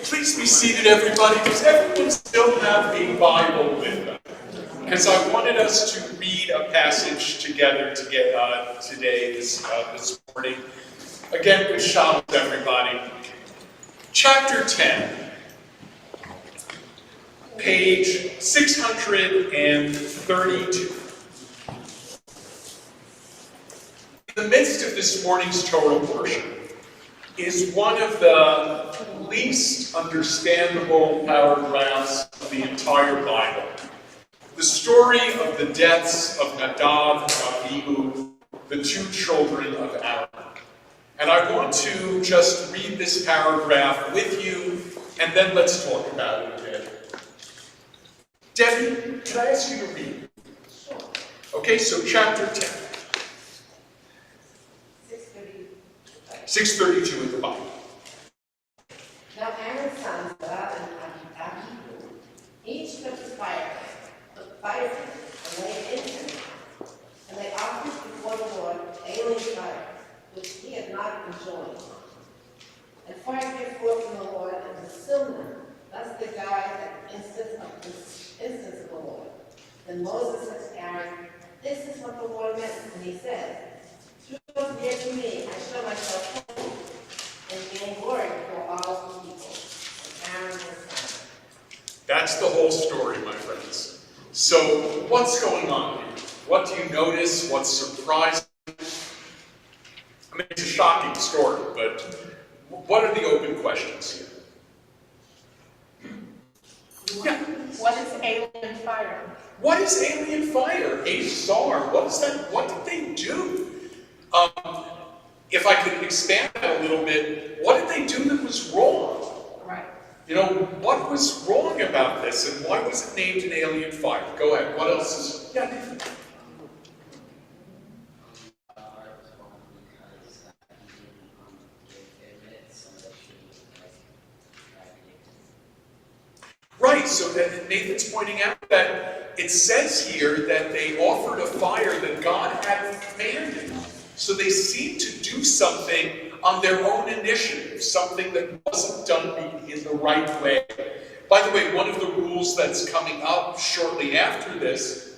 Speaker 2: Please be seated, everybody. Does everyone still have a Bible with them? Because I wanted us to read a passage together today, this morning. Again, good Shabbat, everybody. Chapter 10, page 632. In the midst of this morning's Torah portion is one of the least understandable paragraphs of the entire Bible. The story of the deaths of Nadav and Avihu, the two children of Aaron. And I want to just read this paragraph with you, and then let's talk about it a bit. Debbie, can I ask you to read? Okay, so chapter 10. 632 in the Bible.
Speaker 7: Now Aaron's sons, Nadav and Abihu, each took the fire and laid it in him. And they offered before the Lord alien fire, which he had not enjoined. And fire came forth from the Lord and consumed them. Thus they died at the instance of the Lord. Then Moses said to Aaron, "This is what the Lord meant." And he said, "Through those near to me, I show myself holy and gain glory before all the people." And Aaron was silent.
Speaker 2: That's the whole story, my friends. So, what's going on here? What do you notice? What's surprising? I mean, it's a shocking story, but what are the open questions here? Yeah.
Speaker 4: What is alien fire?
Speaker 2: What is alien fire? Azar. What is that? What did they do? If I could expand that a little bit, what did they do that was wrong?
Speaker 4: Right.
Speaker 2: You know, what was wrong about this, and why was it named an alien fire? Go ahead. What else is? Yeah, Nathan. Right, so that Nathan's pointing out that it says here that they offered a fire that God had commanded. So they seemed to do something on their own initiative, something that wasn't done in the right way. By the way, one of the rules that's coming up shortly after this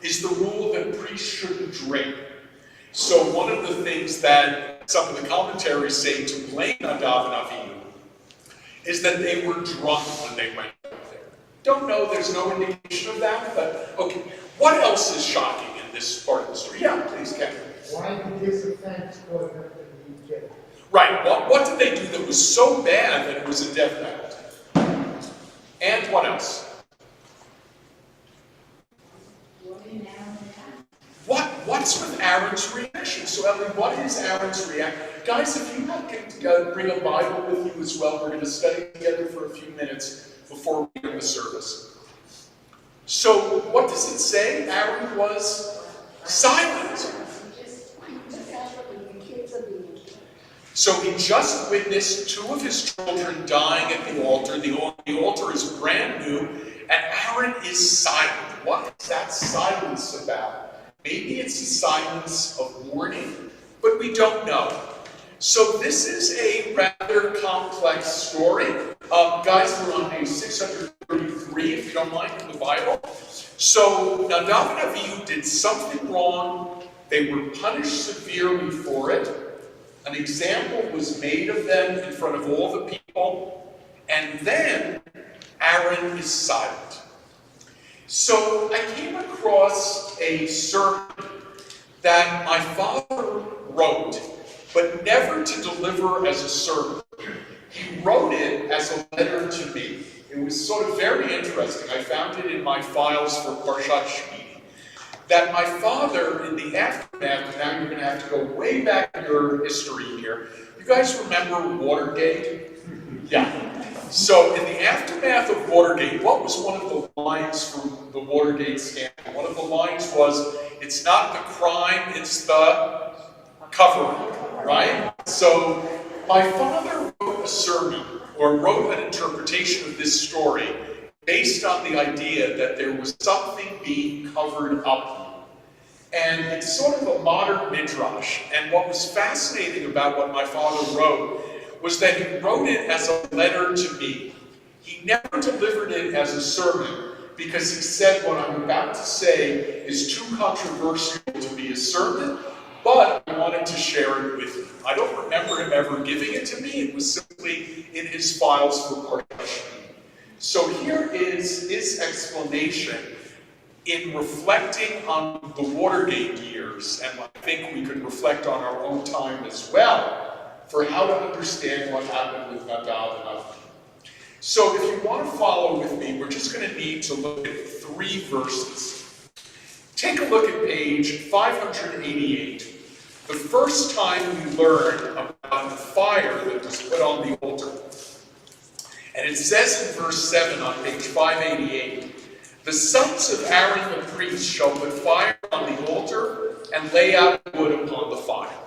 Speaker 2: is the rule that priests shouldn't drink. So one of the things that some of the commentaries say to blame Nadav and Avihu is that they were drunk when they went out there. Don't know, there's no indication of that, but okay. What else is shocking in this part of the story? Yeah, please, Kevin.
Speaker 8: Why did this offense cause them to be killed?
Speaker 2: Right, what did they do that was so bad that it was a death penalty? And what else? What's with Aaron's reaction? So, Ellie, what is Aaron's reaction? Guys, if you can bring a Bible with you as well, we're going to study together for a few minutes before we begin the service. So, what does it say? Aaron was silent. So he just witnessed two of his children dying at the altar. The altar is brand new, and Aaron is silent. What is that silence about? Maybe it's a silence of mourning, but we don't know. So this is a rather complex story. Guys, we're on page 633, if you don't mind, in the Bible. So Nadav and Avihu did something wrong. They were punished severely for it. An example was made of them in front of all the people. And then Aaron is silent. So I came across a sermon that my father wrote, but never to deliver as a sermon. He wrote it as a letter to me. It was sort of very interesting. I found it in my files for Parshat Shmini. That my father, in the aftermath, now you're going to have to go way back in your history here. You guys remember Watergate? Yeah. So in the aftermath of Watergate, what was one of the lines from the Watergate scandal? One of the lines was, it's not the crime, it's the cover-up, right? So my father wrote a sermon, or wrote an interpretation of this story based on the idea that there was something being covered up. And it's sort of a modern midrash. And what was fascinating about what my father wrote was that he wrote it as a letter to me. He never delivered it as a sermon because he said what I'm about to say is too controversial to be a sermon, but I wanted to share it with you. I don't remember him ever giving it to me. It was simply in his files for Purification. So here is his explanation in reflecting on the Watergate years, and I think we could reflect on our own time as well, for how to understand what happened with Nadav and Avihu. So if you want to follow with me, we're just going to need to look at 3 verses. Take a look at page 588. The first time we learn about the fire that was put on the altar. And it says in verse 7 on page 588, "The sons of Aaron the priest shall put fire on the altar and lay out wood upon the fire."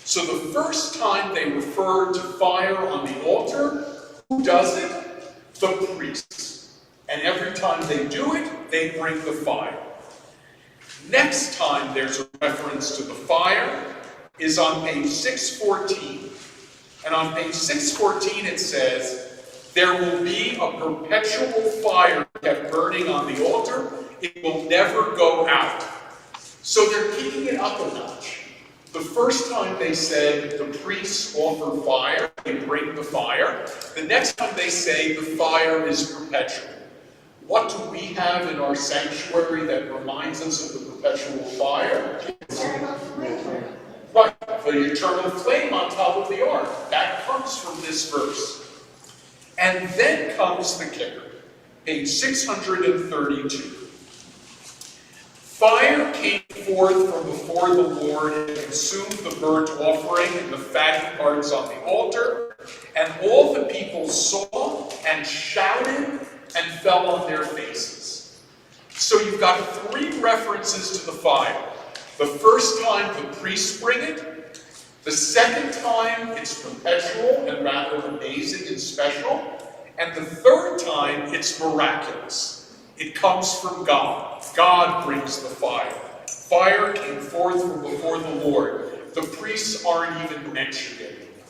Speaker 2: So the first time they refer to fire on the altar, who does it? The priests. And every time they do it, they bring the fire. Next time there's a reference to the fire is on page 614. And on page 614 it says, "There will be a perpetual fire kept burning on the altar. It will never go out." So they're keeping it up a notch. The first time they said the priests offer fire, they bring the fire. The next time they say the fire is perpetual. What do we have in our sanctuary that reminds us of the perpetual fire? Right, the eternal flame on top of the ark. That comes from this verse. And then comes the kicker, page 632. "Fire came forth from before the Lord and consumed the burnt offering and the fatty parts on the altar, and all the people saw and shouted and fell on their faces." So you've got 3 references to the fire. The first time the priests bring it. The second time it's perpetual and rather amazing and special. And the third time it's miraculous. It comes from God. God brings the fire. Fire came forth from before the Lord. The priests aren't even mentioned anymore.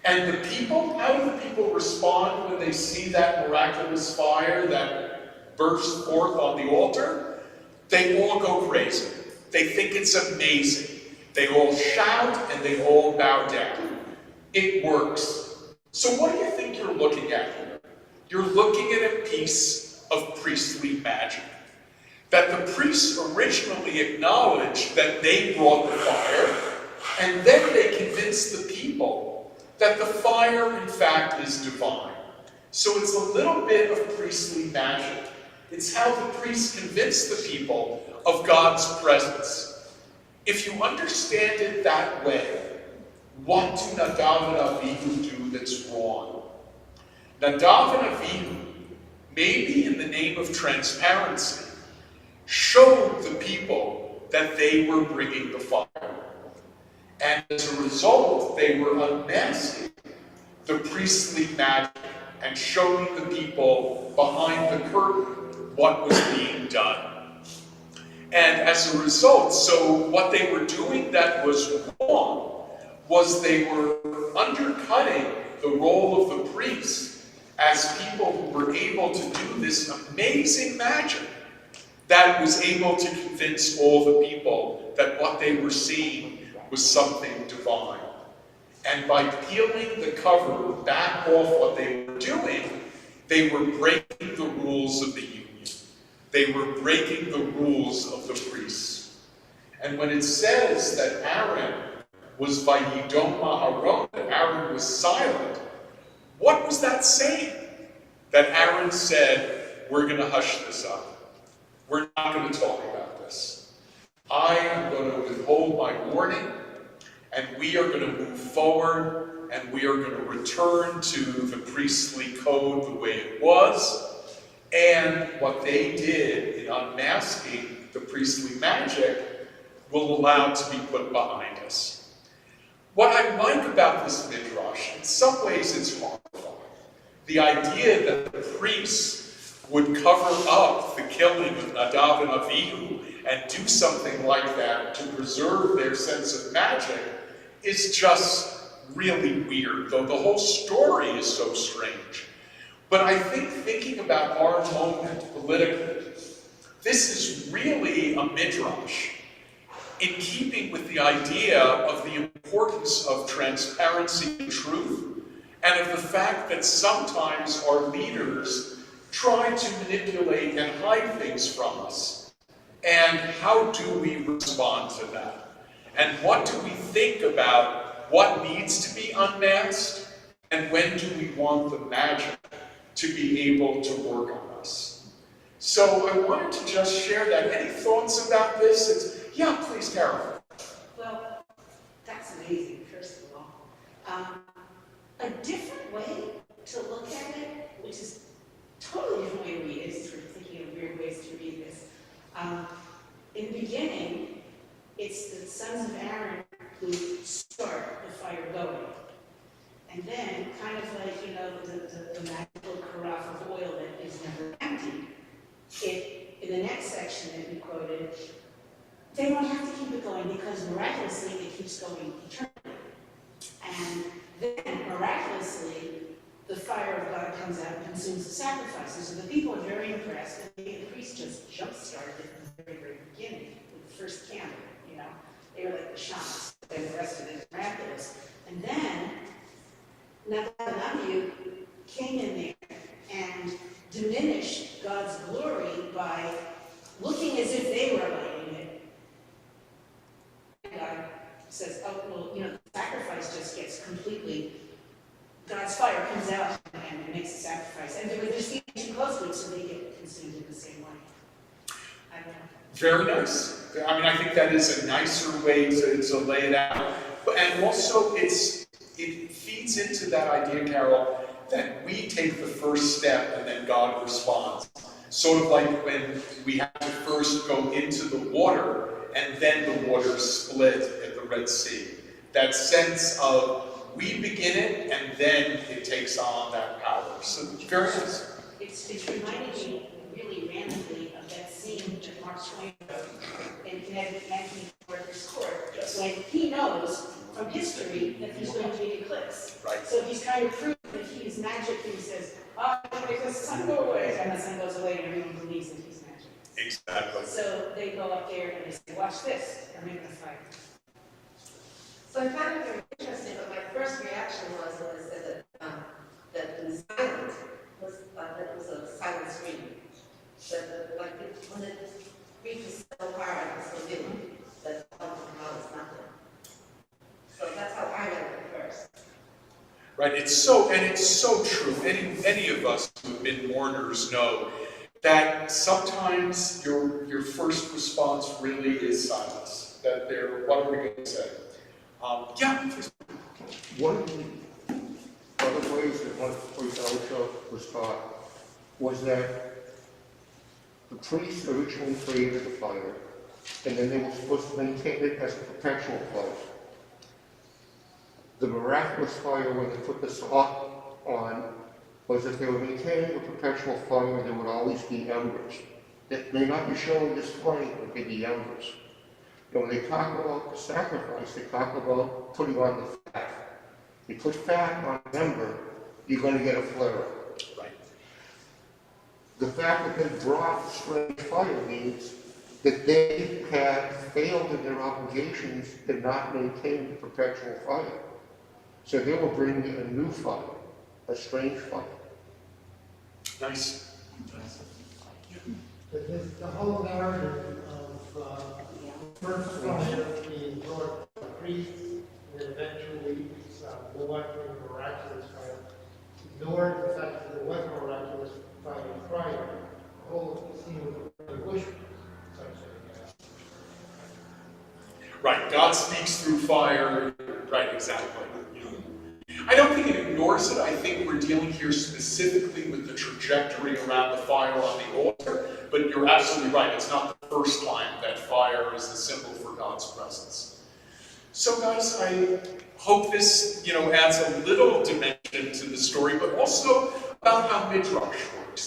Speaker 2: And the people, how do the people respond when they see that miraculous fire that bursts forth on the altar? They all go crazy. They think it's amazing. They all shout and they all bow down. It works. So what do you think you're looking at here? You're looking at a piece of priestly magic. That the priests originally acknowledged that they brought the fire, and then they convinced the people that the fire, in fact, is divine. So it's a little bit of priestly magic. It's how the priests convince the people of God's presence. If you understand it that way, what do Nadav and Avihu do that's wrong? Nadav and Avihu, maybe in the name of transparency, showed the people that they were bringing the fire. And as a result, they were unmasking the priestly magic and showing the people behind the curtain what was being done. And as a result, so what they were doing that was wrong was they were undercutting the role of the priest as people who were able to do this amazing magic that was able to convince all the people that what they were seeing was something divine. And by peeling the cover back off what they were doing, they were breaking the rules of the union. They were breaking the rules of the priests. And when it says that Aaron was Vayidom Maharon, that Aaron was silent, what was that saying? That Aaron said, we're going to hush this up. We're not going to talk about this. I am going to withhold my warning, and we are going to move forward, and we are going to return to the priestly code the way it was. And what they did in unmasking the priestly magic will allow to be put behind us. What I like about this midrash, in some ways it's horrifying. The idea that the priests would cover up the killing of Nadav and Avihu and do something like that to preserve their sense of magic is just really weird, though the whole story is so strange. But I think thinking about our moment politically, this is really a midrash in keeping with the idea of the importance of transparency and truth, and of the fact that sometimes our leaders try to manipulate and hide things from us. And how do we respond to that? And what do we think about what needs to be unmasked, and when do we want the magic to be able to work on us? So I wanted to just share that. Any thoughts about this? Yeah, please, Carol.
Speaker 3: Well, that's amazing, first of all. A different way to look at it, which is totally different way to read it, is sort of thinking of weird ways to read this. In the beginning, it's the sons of Aaron who start the fire going. And then, kind of like, the magical carafe of oil that is never empty, in the next section that we quoted, they don't have to keep it going because miraculously it keeps going eternally. And then miraculously, the fire of God comes out and consumes the sacrifices. And the people are very impressed. And the priest just jump-started it from the very, very beginning with the first candle, They were like the shamans, and the rest of it is miraculous. And then, Nadav and Abihu came in there and diminished God's glory by looking as if they were lighting it. And God says, oh, well, the sacrifice just gets completely, God's fire comes out and makes the sacrifice. And they were just getting too close to it, so they get consumed in the same way. I don't know.
Speaker 2: Very nice. I think that is a nicer way to lay it out. And also, it feeds into that idea, Carol, that we take the first step and then God responds. Sort of like when we have to first go into the water and then the water split at the Red Sea. That sense of we begin it and then it takes on that power. So very nice.
Speaker 3: It's reminding me really randomly of that scene that Mark Twain wrote in Anthony Porter's Court.
Speaker 2: Yes.
Speaker 3: When he knows from history that there's going to be an eclipse.
Speaker 2: Right.
Speaker 3: So he's trying to prove that he is magic, and he says, make the sun go away, and the sun goes away, and everyone believes that he's magic.
Speaker 2: Exactly.
Speaker 3: So they go up there and they say, watch this, they're making a fire.
Speaker 7: So I found it very interesting, but my first reaction was when it said that the silence was, that it was a silent scream. When it reaches so hard and so dim, that all the crowd is nothing. So that's how I read it first.
Speaker 2: Right, it's so true. Any of us who have been mourners know that sometimes your first response really is silence. That what are we going to say? Yeah, please.
Speaker 9: One of the other ways that one place also was taught was that the priests originally created the fire, and then they were supposed to maintain it as a perpetual fire. The miraculous fire, when they put the salt on, was if they were maintaining a perpetual fire, there would always be embers. It may not be showing this flame, but there'd be embers. And when they talk about the sacrifice, they talk about putting on the fat. You put fat on an ember, you're going to get a flare-up.
Speaker 2: Right.
Speaker 9: The fact that they brought the strange fire means that they had failed in their obligations and not maintained the perpetual fire. So they were bringing a new fire, a strange fire.
Speaker 2: Nice.
Speaker 8: The whole narrative of first fire being brought to the priests and eventually it's molecular miraculous fire, ignored the fact that there was a miraculous fire prior. The whole scene with the bush.
Speaker 2: Right, God speaks through fire. Right, exactly. I don't think it ignores it. I think we're dealing here specifically with the trajectory around the fire on the altar, but you're absolutely right. It's not the first time that fire is the symbol for God's presence. So guys, I hope this, adds a little dimension to the story, but also about how Midrash works.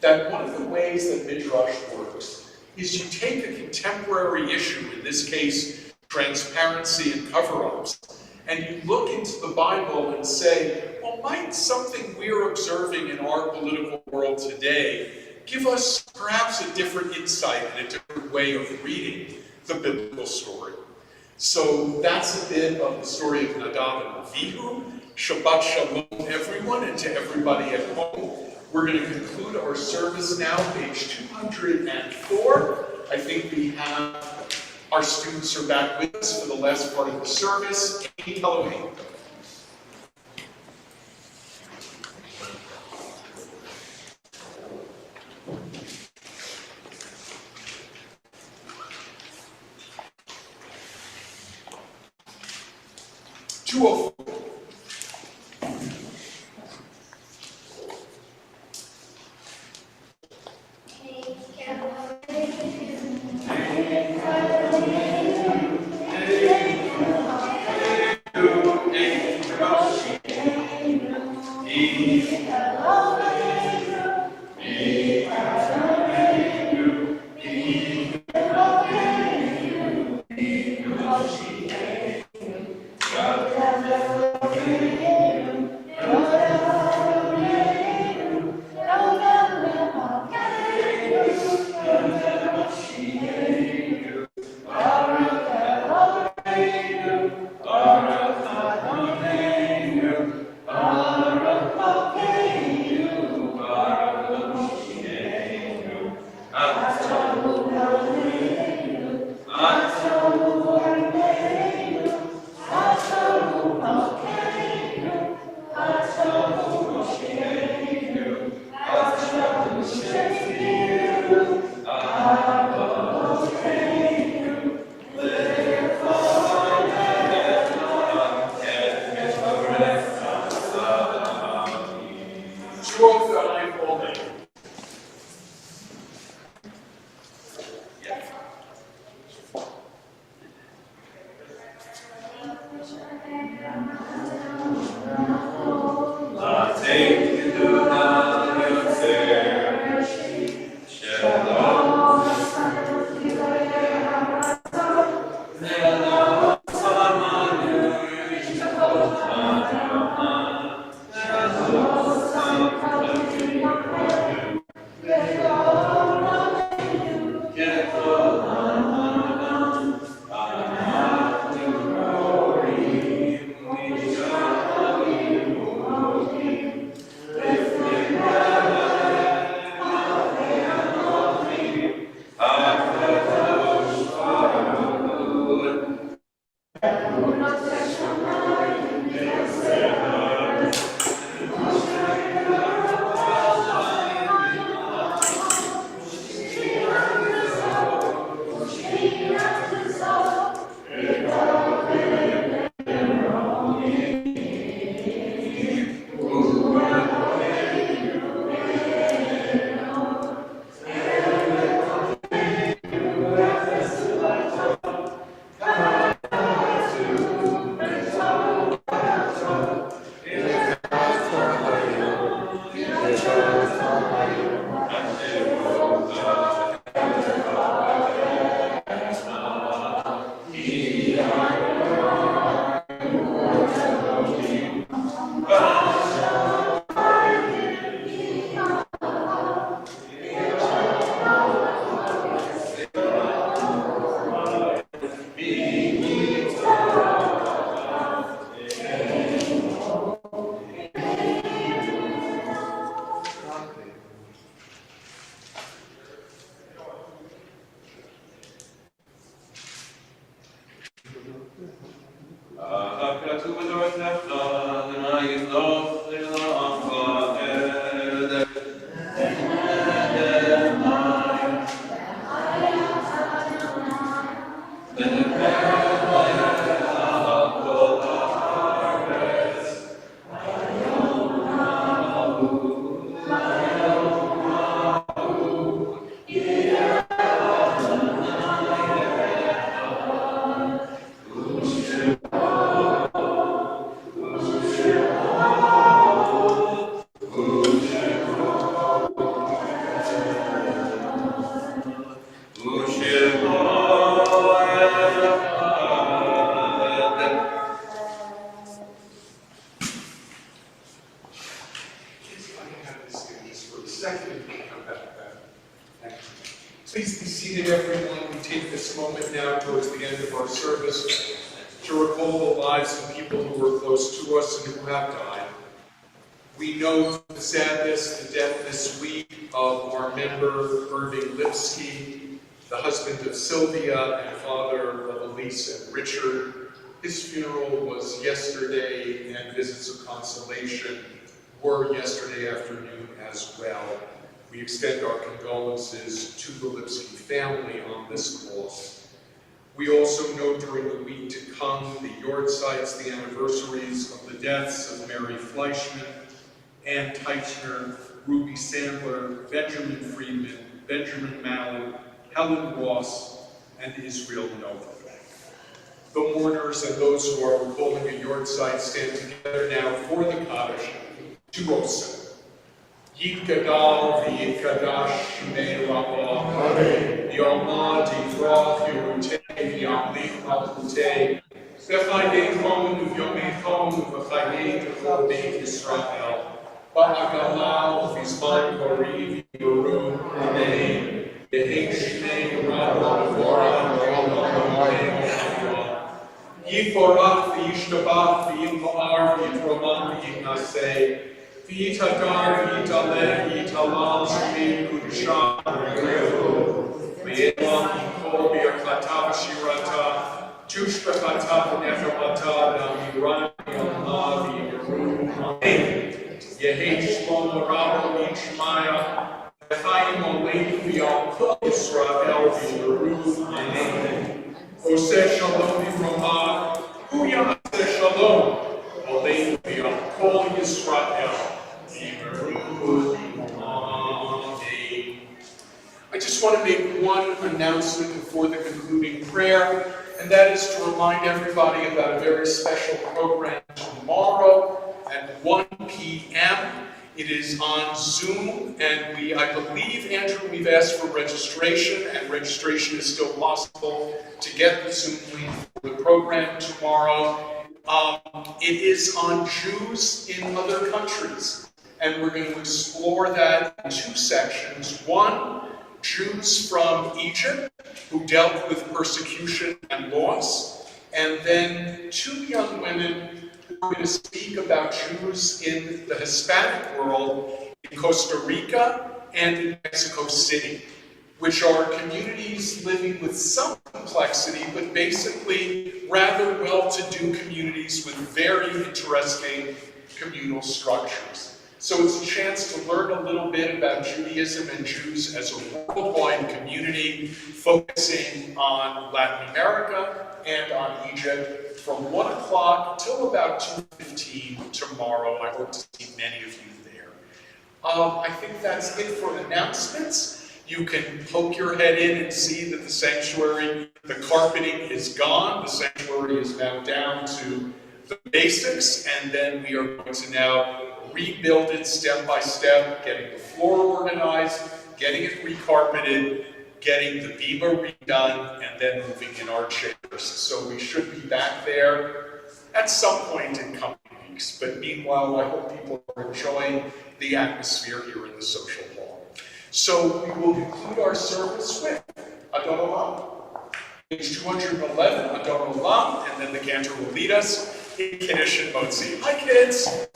Speaker 2: that one of the ways that Midrash works is you take a contemporary issue, in this case, transparency and cover-ups, and you look into the Bible and say, well, might something we're observing in our political world today give us perhaps a different insight and a different way of reading the biblical story? So that's a bit of the story of Nadav and Avihu. Shabbat Shalom, everyone, and to everybody at home. We're going to conclude our service now, page 204. I think we have our students are back with us for the last part of the service. Elohim.
Speaker 1: God
Speaker 2: Thank you. Please be seated, everyone. We take this moment now towards the end of our service to recall the lives of people who were close to us and who have died. We know the sadness, the death this week of our member, Irving Lipsky, the husband of Sylvia and father of Elise and Richard. His funeral was yesterday, and visits of consolation were yesterday afternoon as well. We extend our condolences to the Lipsky family on this loss. We also know during the week to come the Yortsites, the anniversaries of the deaths of Mary Fleischman, Ann Teichner, Ruby Sandler, Benjamin Friedman, Benjamin Mallon, Helen Ross, and Israel Nova. The mourners and those who are recalling a Yortzeit stand together now for the Kaddish to also. Yikadal v'yikadash shmei Rabbah, v'yomad yifrach yerutei v'yamlich malchutei, v'chaydei chom v'yomei chom v'chaydei v'chol beit Yisrael, ba'agalah v'zman kori v'yoru, amen. Yehei shmei Rabbah v'vorah v'yomad Yiforach v'yishtabach v'yimha'ar v'yitroman v'yinaseh, v'yitadar v'yitaleh v'yitalal shmei kudshah v'yehu, v'yelam yikol b'yakata v'shirata, tushbechata v'nefemata v'amiran v'yamah v'yimeru, amen. Yehei shlomo rabbo v'yishmaya, v'chayim oleinu v'yal kol Yisrael v'yimeru, amen. Oseh shalom v'romah, hu yaseh shalom, oleinu v'yal kol Yisrael v'yimeru, amen. I just want to make one announcement before the concluding prayer, and that is to remind everybody about a very special program tomorrow at 1 p.m. It is on Zoom, and I believe, Andrew, we've asked for registration, and registration is still possible to get the Zoom link for the program tomorrow. It is on Jews in other countries, and we're going to explore that in two sections. One, Jews from Egypt who dealt with persecution and loss, and then two young women who are going to speak about Jews in the Hispanic world in Costa Rica and in Mexico City, which are communities living with some complexity, but basically rather well-to-do communities with very interesting communal structures. So it's a chance to learn a little bit about Judaism and Jews as a worldwide community, focusing on Latin America and on Egypt from 1 o'clock till about 2:15 tomorrow. I hope to see many of you there. I think that's it for announcements. You can poke your head in and see that the sanctuary, the carpeting is gone. The sanctuary is now down to the basics, and then we are going to now rebuild it step by step, getting the floor organized, getting it recarpeted, getting the bima redone, and then moving in our chairs. So we should be back there at some point in coming weeks. But meanwhile, I hope people are enjoying the atmosphere here in the social hall. So we will conclude our service with Adon Olam. Page 211, Adon Olam, and then the cantor will lead us in Kiddush and Motzi. Hi, kids.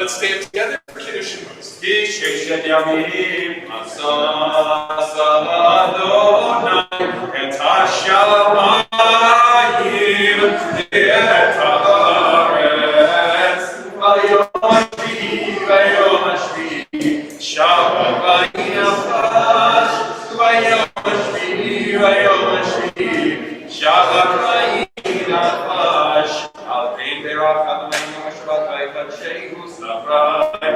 Speaker 2: Let's stand together for Kiddush and Moses.
Speaker 1: Sheshet yamim asa Adonai et hashamayim et haaretz vayom hashvi Shabbat vayinachash vayom hashvi Shabbat vayinachash al pein berach Adonai yom hashvat vayikadshehu savrai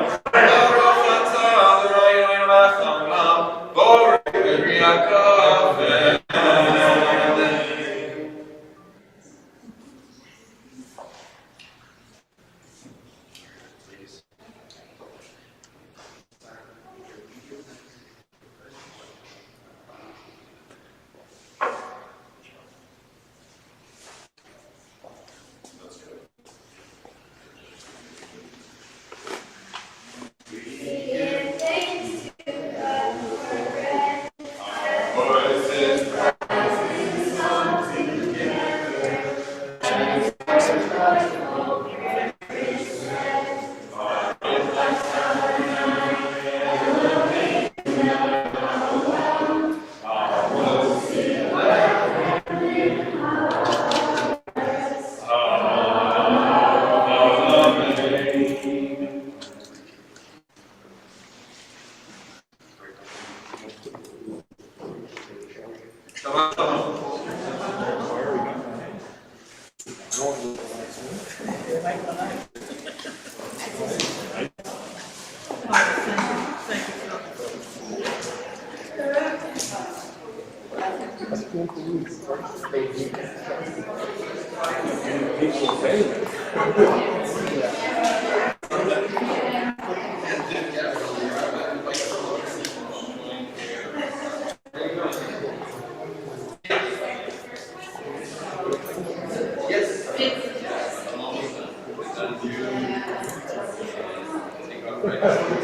Speaker 2: People say that.